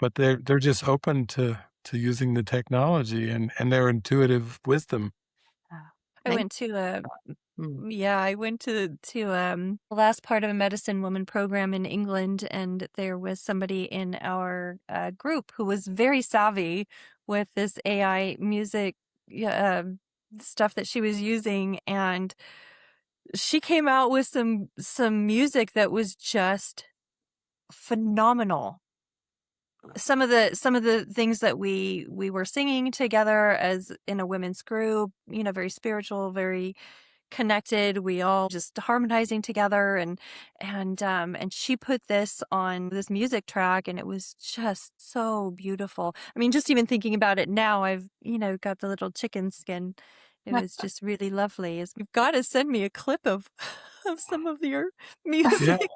but they're just open to using the technology and their intuitive wisdom. Yeah. I Thank went to a mm. Yeah, I went to the last part of a medicine woman program in England, and there was somebody in our group who was very savvy with this AI music stuff that she was using, and she came out with some music that was just phenomenal. Some of the things that we were singing together as in a women's group, very spiritual, very connected. We all just harmonizing together, and she put this on this music track, and it was just so beautiful. I mean, just even thinking about it now, I've got the little chicken skin. It was just really lovely. Is You've got to send me a clip of of some of your Yeah, music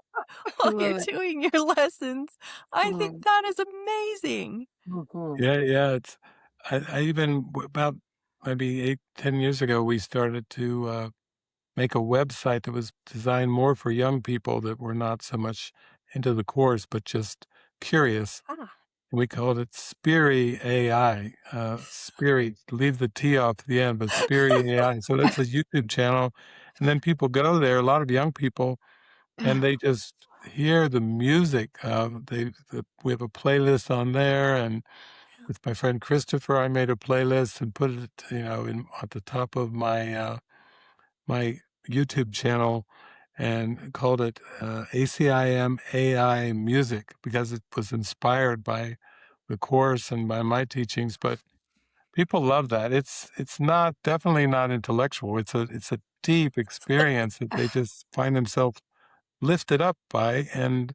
I while you're love it. doing your lessons. I think Mm. that is amazing. Mhm. yeah, yeah. I even about maybe 8, 10 years ago, we started to make a website that was designed more for young people that were not so much into the course, but just curious. Ah. And we called it Spiri AI. Spiri, leave the T off the end, but Spiri AI. So that's a YouTube channel. And then people go there, a lot of young people, and they just hear the music. We have a playlist on there, and with my friend Christopher, I made a playlist and put it, in at the top of my YouTube channel, and called it ACIM AI Music because it was inspired by the course and by my teachings. But people love that. It's not definitely not intellectual. It's a deep experience that they just find themselves lifted up by, and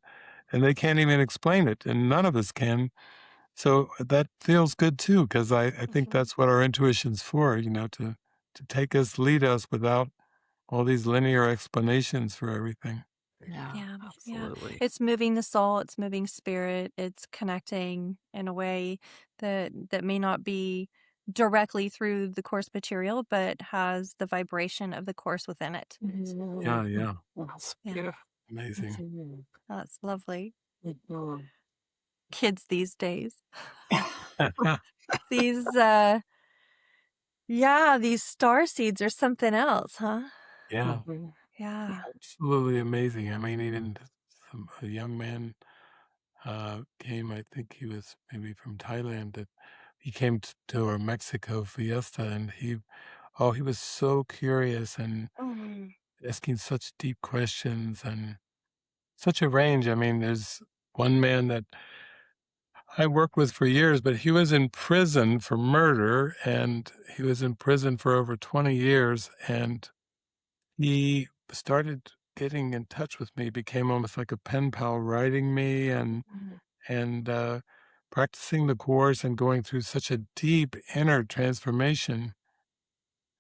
they can't even explain it, and none of us can. So that feels good too, because I think Mhm. that's what our intuition's for, to take us, lead us without all these linear explanations for everything. Yeah, Yeah, yeah. absolutely. It's moving the soul, it's moving spirit, it's connecting in a way that may not be directly through the course material, but has the vibration of the course within it. Yeah, Mhm. yeah. That's Yeah, beautiful. Amazing. Mhm. that's lovely. Mhm. Kids these days. These yeah, these star seeds are something else, huh? Yeah, Mhm. Yeah. absolutely amazing. I mean, even a young man came, I think he was maybe from Thailand, that he came to our Mexico fiesta, and he was so curious and Mm. asking such deep questions and such a range. I mean, there's one man that I worked with for years, but he was in prison for murder, and he was in prison for over 20 years, and he started getting in touch with me, became almost like a pen pal, writing me and practicing the course and going through such a deep inner transformation.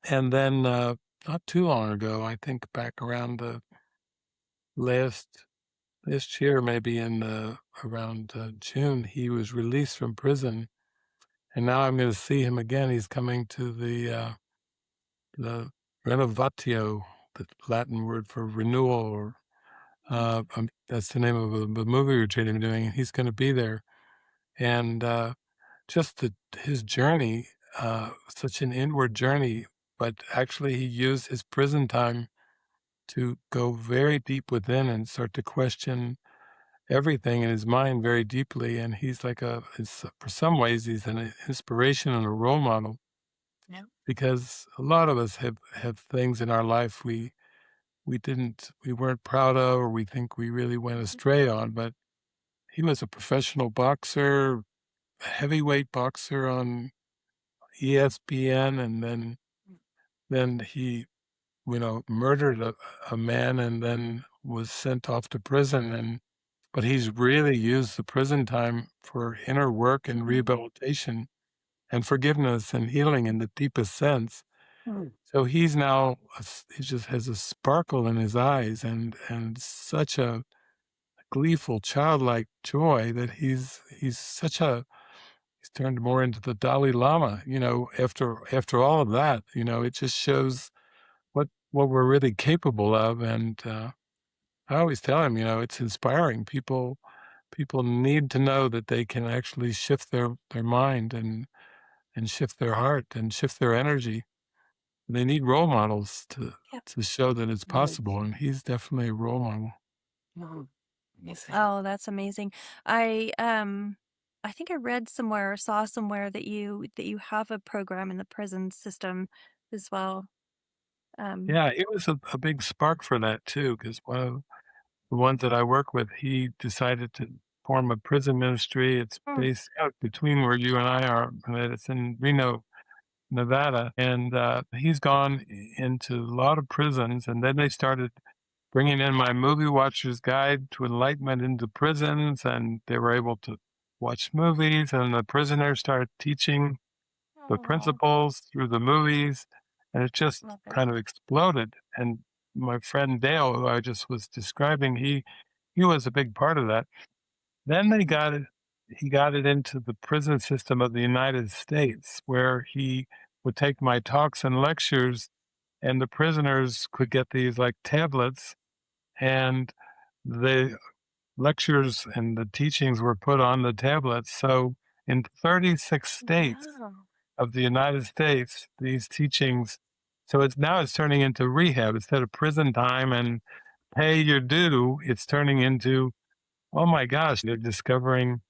And then not too long ago, I think back around the last last year, maybe in around June, he was released from prison, and now I'm going to see him again. He's coming to the renovatio, the Latin word for renewal, or that's the name of a movie retreat I'm doing. He's going to be there, and just his journey, such an inward journey, but actually he used his prison time to go very deep within and start to question everything in his mind very deeply. And he's like for some ways, he's an inspiration and a role model, because a lot of us have things in our life we weren't proud of, or we think we really went astray on. But he was a professional boxer, a heavyweight boxer on ESPN, and then he, murdered a man and then was sent off to prison. But he's really used the prison time for inner work and rehabilitation and forgiveness and healing in the deepest sense. So he's now he just has a sparkle in his eyes and such a gleeful, childlike joy that he's turned more into the Dalai Lama. After all of that, it just shows what we're really capable of. And I always tell him, it's inspiring. People need to know that they can actually shift their mind and shift their heart and shift their energy. They need role models to show that it's possible, and he's definitely a role model. Oh, that's amazing. I think I read somewhere or saw somewhere that you have a program in the prison system as well. Um, Yeah, he was a big spark for that too, because one of the ones that I work with, he decided to form a prison ministry. It's Mm. based out between where you and I are, and it's in Reno, Nevada, and he's gone into a lot of prisons, and then they started bringing in my movie watcher's guide to enlightenment into prisons, and they were able to watch movies, and the prisoners started teaching the Oh, principles through the movies, and it just love it. kind of exploded. And my friend Dale, who I just was describing, he was a big part of that. Then he got it into the prison system of the United States, where he would take my talks and lectures, and the prisoners could get these like tablets, and the lectures and the teachings were put on the tablets. So in 36 states Wow. of the United States, these teachings, so it's turning into rehab instead of prison time and pay your due. It's turning into, oh my gosh, they're discovering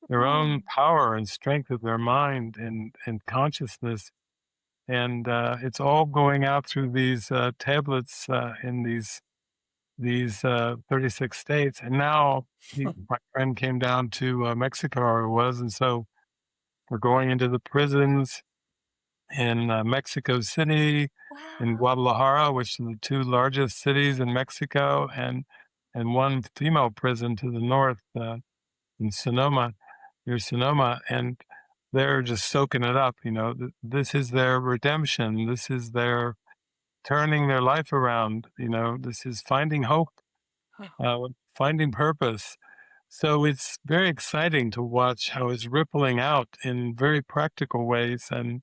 their own Mm. power and strength of their mind and consciousness. And it's all going out through these tablets in these 36 states. And now my friend came down to Mexico, or it was, and so we're going into the prisons in Mexico City, in Wow. Guadalajara, which are the two largest cities in Mexico, and one female prison to the north in Sonoma, near Sonoma, and they're just soaking it up. This is their redemption. This is their turning their life around. This is finding hope, finding purpose. So it's very exciting to watch how it's rippling out in very practical ways. And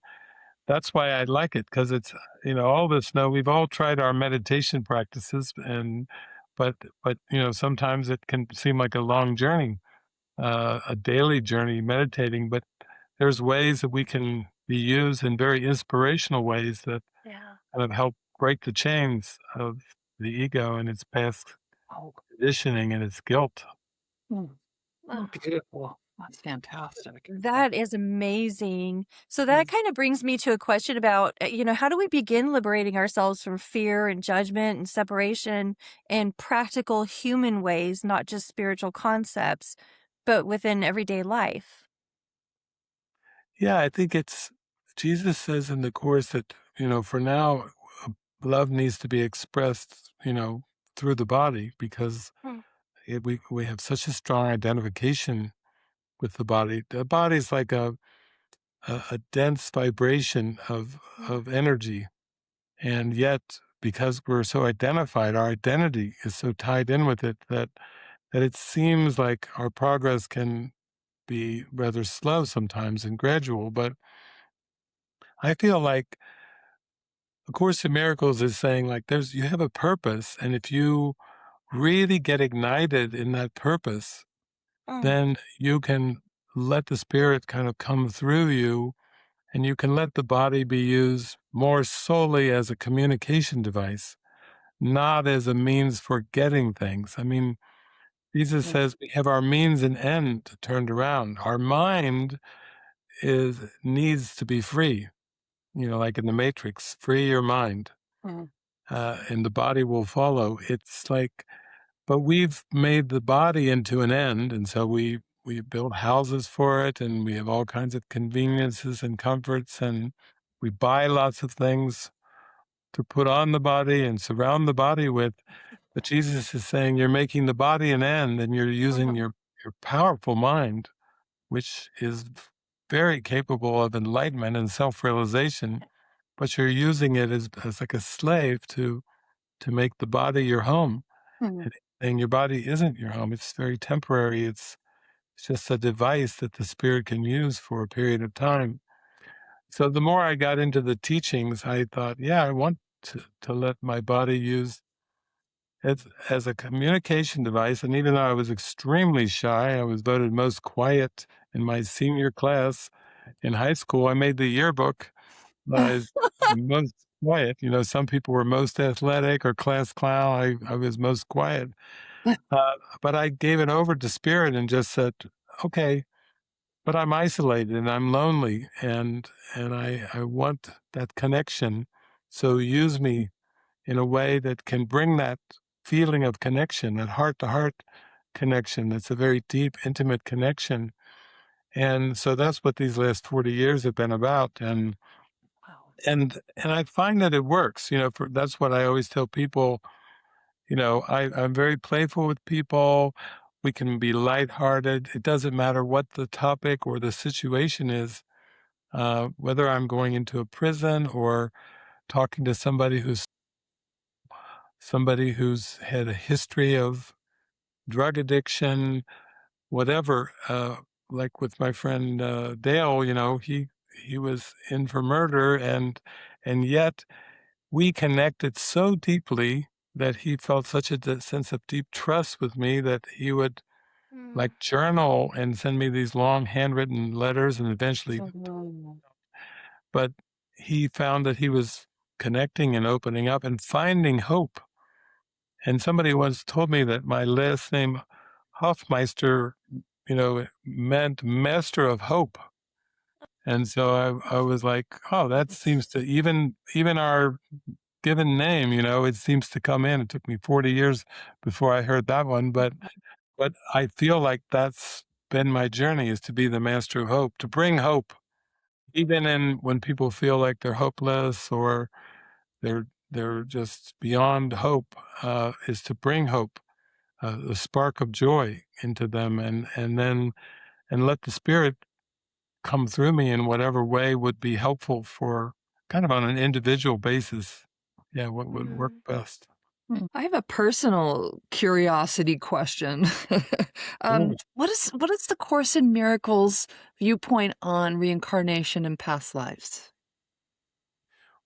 that's why I like it, because it's, all of us know we've all tried our meditation practices, but sometimes it can seem like a long journey, a daily journey meditating, but there's ways that we can be used in very inspirational ways that Yeah. kind of help break the chains of the ego and its past conditioning and its guilt. Oh, Beautiful. That's fantastic. that is amazing. So that Mm. kind of brings me to a question about, how do we begin liberating ourselves from fear and judgment and separation in practical human ways, not just spiritual concepts, but within everyday life? Yeah, I think Jesus says in the Course that, for now, love needs to be expressed, through the body because Mm, we have such a strong identification with the body. The body is like a dense vibration mm, of energy, and yet because we're so identified, our identity is so tied in with it that it seems like our progress can be rather slow sometimes and gradual. But I feel like A Course in Miracles is saying like you have a purpose, and if you really get ignited in that purpose, mm, then you can let the spirit kind of come through you, and you can let the body be used more solely as a communication device, not as a means for getting things. I mean, Jesus mm, says we have our means and end turned around. Our mind is needs to be free, like in the Matrix, free your mind, mm, and the body will follow. It's like, but we've made the body into an end, and so we build houses for it, and we have all kinds of conveniences and comforts, and we buy lots of things to put on the body and surround the body with. But Jesus is saying you're making the body an end, and you're using mhm, your powerful mind, which is very capable of enlightenment and self-realization, but you're using it as like a slave to make the body your home. mm, And your body isn't your home. It's very temporary. It's just a device that the spirit can use for a period of time. So the more I got into the teachings, I thought, yeah, I want to let my body use as a communication device. And even though I was extremely shy, I was voted most quiet in my senior class in high school. I made the yearbook as the most quiet. Some people were most athletic or class clown. I was most quiet. Uh, but I gave it over to spirit and just said, okay, but I'm isolated and I'm lonely and I want that connection. So use me in a way that can bring that feeling of connection, that heart to heart connection. That's a very deep, intimate connection. And so that's what these last 40 years have been about. wow. And I find that it works, that's what I always tell people. I'm very playful with people. We can be lighthearted. It doesn't matter what the topic or the situation is, whether I'm going into a prison or talking to somebody who's had a history of drug addiction, whatever. Like with my friend Dale, he was in for murder, and yet we connected so deeply that he felt such a sense of deep trust with me that he would mm, like journal and send me these long handwritten letters and eventually, Mm, but he found that he was connecting and opening up and finding hope. And somebody once told me that my last name Hoffmeister, meant master of hope. And so I was like, oh, that seems to even our given name, it seems to come in. It took me 40 years before I heard that one, but I feel like that's been my journey, is to be the master of hope, to bring hope, even in when people feel like they're hopeless or they're just beyond hope, is to bring hope, a spark of joy into them, and let the spirit come through me in whatever way would be helpful for kind of on an individual basis. Yeah, what would work mm, best. I have a personal curiosity question. What is the Course in Miracles viewpoint on reincarnation and past lives?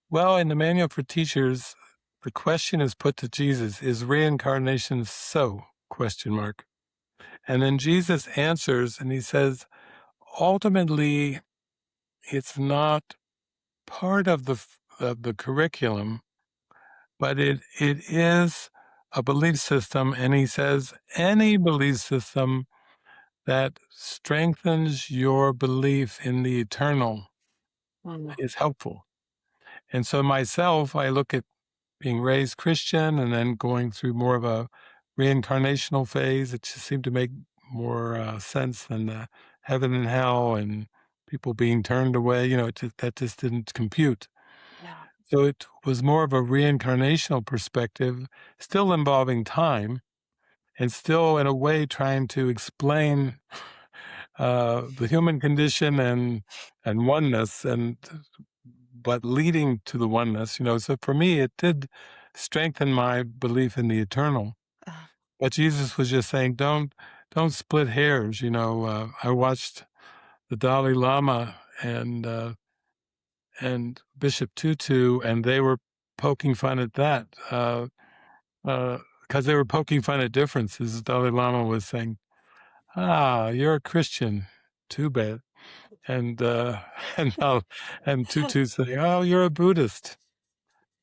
Well, in the Manual for Teachers, the question is put to Jesus, is reincarnation so? Question mark. And then Jesus answers and he says, ultimately, it's not part of the curriculum, but it is a belief system. And he says, any belief system that strengthens your belief in the eternal Mm, is helpful. And so myself, I look at being raised Christian and then going through more of a reincarnational phase. It just seemed to make more sense than heaven and hell and people being turned away. That just didn't compute. yeah. So it was more of a reincarnational perspective, still involving time, and still in a way trying to explain the human condition and oneness, and but leading to the oneness. So for me, it did strengthen my belief in the eternal. But Jesus was just saying, don't split hairs. I watched the Dalai Lama and Bishop Tutu, and they were poking fun at that. Because they were poking fun at differences. The Dalai Lama was saying, you're a Christian. Too bad. And and and Tutu saying, "Oh, you're a Buddhist.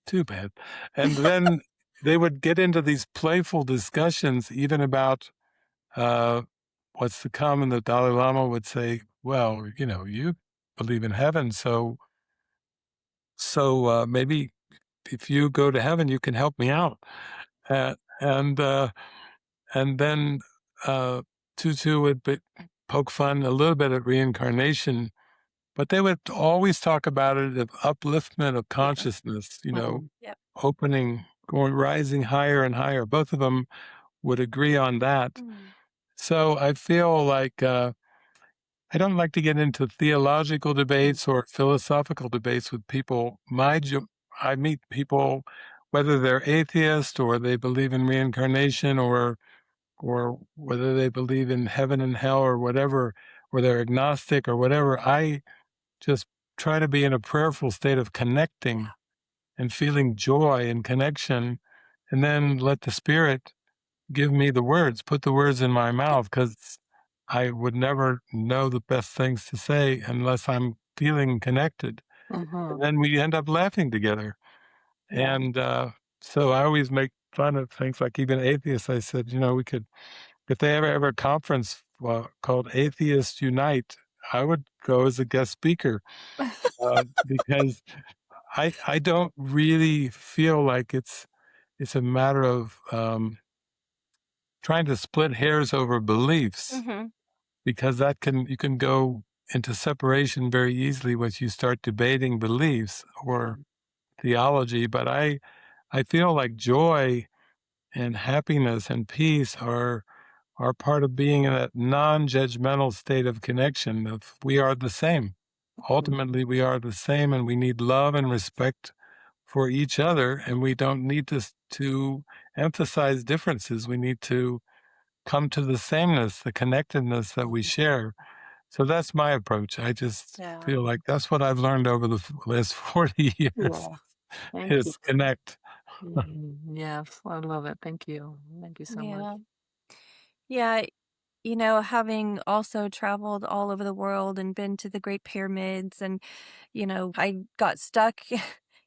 Too bad." And then they would get into these playful discussions, even about uh, what's to come. And the Dalai Lama would say, "Well, you believe in heaven, so maybe if you go to heaven, you can help me out." And then uh, Tutu would poke fun a little bit at reincarnation, but they would always talk about it of upliftment of consciousness, Yep. opening, going, rising higher and higher. Both of them would agree on that. Mm. So I feel like I don't like to get into theological debates or philosophical debates with people. I meet people, whether they're atheist or they believe in reincarnation or whether they believe in heaven and hell or whatever, or they're agnostic or whatever. I just try to be in a prayerful state of connecting and feeling joy and connection, and then let the Spirit give me the words, put the words in my mouth, because I would never know the best things to say unless I'm feeling connected. And then we end up laughing together. And so I always make fun of things like even atheists. I said, we could, if they ever have a conference called Atheists Unite, I would go as a guest speaker because I don't really feel like it's a matter of trying to split hairs over beliefs, Mm-hmm. because you can go into separation very easily once you start debating beliefs or theology. But I feel like joy and happiness and peace are part of being in that non-judgmental state of connection of we are the same. Ultimately, we are the same, and we need love and respect for each other, and we don't need to emphasize differences. We need to come to the sameness, the connectedness that we share. So that's my approach. I just Yeah. feel like that's what I've learned over the last 40 years Yeah. Thank you. is connect. Yes, I love it. Thank you. Thank you so much. Yeah. Yeah. Having also traveled all over the world and been to the Great Pyramids, and, I got stuck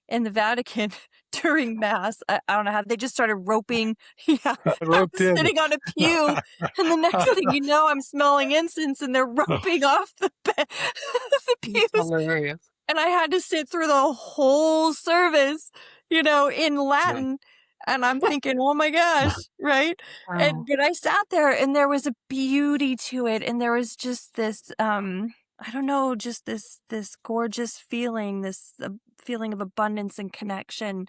in the Vatican during Mass. I don't know how they just started roping. Yeah. I I roped was in. sitting on a pew, and the next thing you know, I'm smelling incense, and they're roping off the It's pews. hilarious. And I had to sit through the whole service, in Yeah. Latin, and I'm thinking, "Oh my gosh," right? Wow. But I sat there, and there was a beauty to it, and there was just this, I don't know, just this gorgeous feeling, this, feeling of abundance and connection,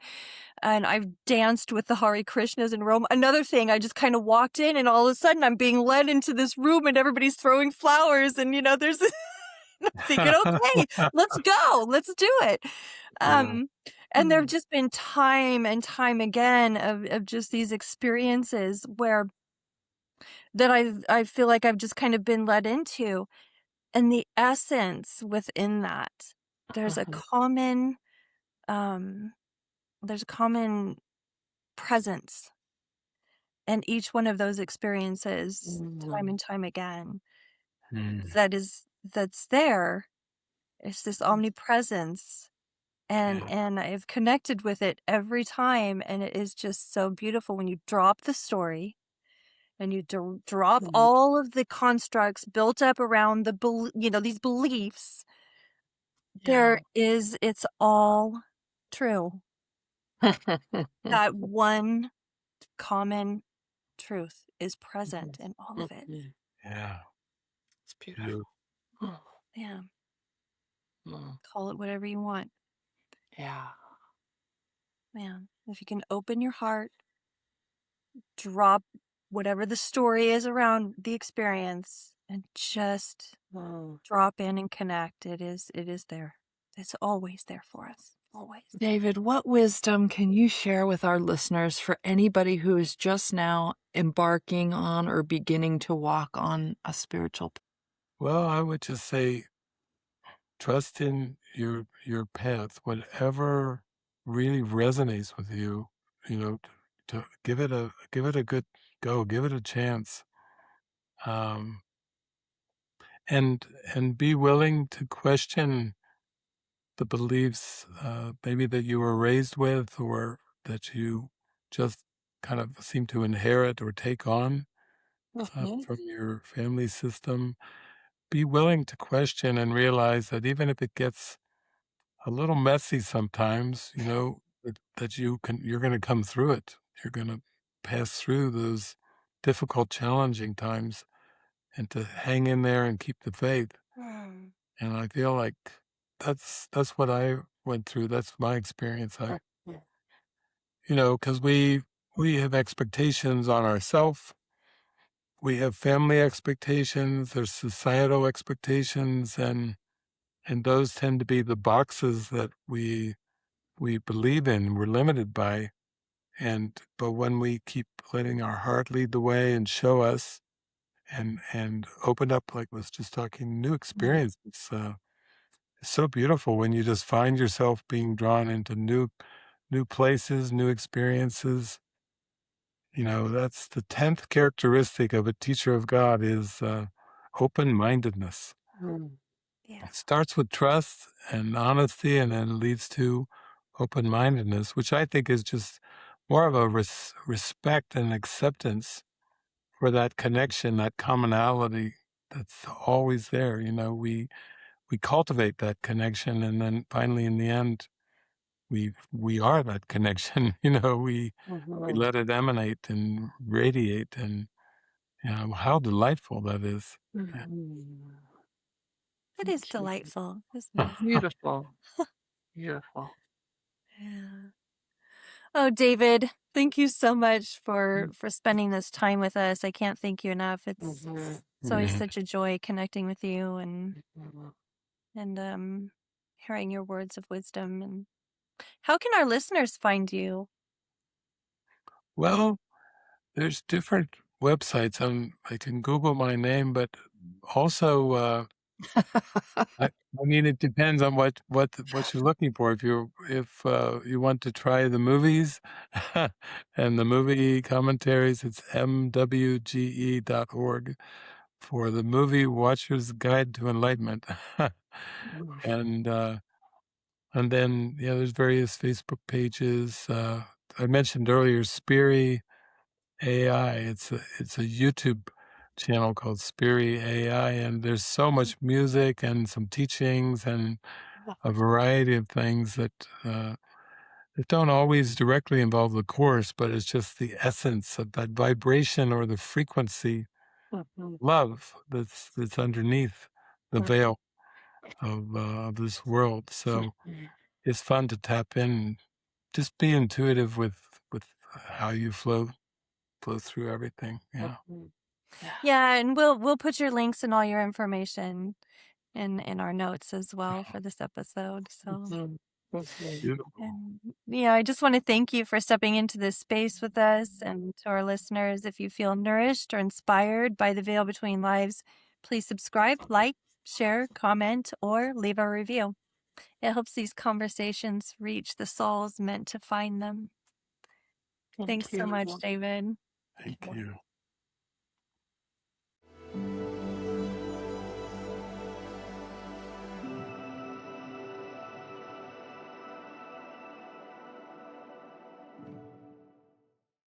and I've danced with the Hare Krishnas in Rome. Another thing, I just kinda walked in, and all of a sudden, I'm being led into this room, and everybody's throwing flowers, and, there's thinking, "Okay, let's go. Let's do it." Yeah. Um, and there've just been time and time again of just these experiences where that I feel like I've just kind of been led into, and the essence within that, there's a common, um there's a common presence in each one of those experiences time and time again Mm. that's there. It's this omnipresence. And Yeah. and I've connected with it every time, and it is just so beautiful when you drop the story and you drop all of the constructs built up around these beliefs. Yeah. It's all true. That one common truth is present in all of it. Yeah. It's beautiful. Beautiful. Yeah, Mm. call it whatever you want. Yeah. Man, if you can open your heart, drop whatever the story is around the experience, and just drop in and connect. It is there. It's always there for us. Always. David, what wisdom can you share with our listeners for anybody who is just now embarking on or beginning to walk on a spiritual path? Well, I would just say trust in your path, whatever really resonates with you, to give it a good go, give it a chance. Um, and be willing to question the beliefs, maybe that you were raised with or that you just kind of seem to inherit or take on from your family system. Be willing to question and realize that even if it gets a little messy sometimes, that you're going to come through it. You're going to pass through those difficult, challenging times, and to hang in there and keep the faith. And I feel like that's what I went through. That's my experience. Because we have expectations on ourselves. We have family expectations. There's societal expectations, and those tend to be the boxes that we believe in. We're limited by. But when we keep letting our heart lead the way and show us, and open up, like I was just talking, new experiences. It's so beautiful when you just find yourself being drawn into new places, new experiences. That's the 10th characteristic of a teacher of God is open-mindedness. Yeah. It starts with trust and honesty, and then leads to open-mindedness, which I think is just more of a respect and acceptance for that connection, that commonality that's always there. We cultivate that connection, and then finally, in the end, we are that connection. We let it emanate and radiate, and how delightful that is. Yeah. It is delightful, isn't it? Beautiful. Beautiful. Yeah. Oh, David, thank you so much for spending this time with us. I can't thank you enough. It's always Yeah. such a joy connecting with you and hearing your words of wisdom. And how can our listeners find you? Well, there's different websites. I can Google my name, but also, I mean, it depends on what you're looking for. If you want to try the movies and the movie commentaries, it's mwge.org for the Movie Watcher's Guide to Enlightenment. And and then, there's various Facebook pages. I mentioned earlier Spiri AI. It's a YouTube channel called Spiri AI, and there's so much music and some teachings and a variety of things that don't always directly involve the course, but it's just the essence of that vibration or the frequency, love that's underneath the veil of this world. So it's fun to tap in. Just be intuitive with how you flow through everything. Yeah. Yeah, and we'll put your links and all your information in our notes as well for this episode. So Beautiful. and yeah, I just want to thank you for stepping into this space with us, and to our listeners, if you feel nourished or inspired by the veil between lives, please subscribe, like, share, comment, or leave a review. It helps these conversations reach the souls meant to find them. Thanks so much, David. Thank you.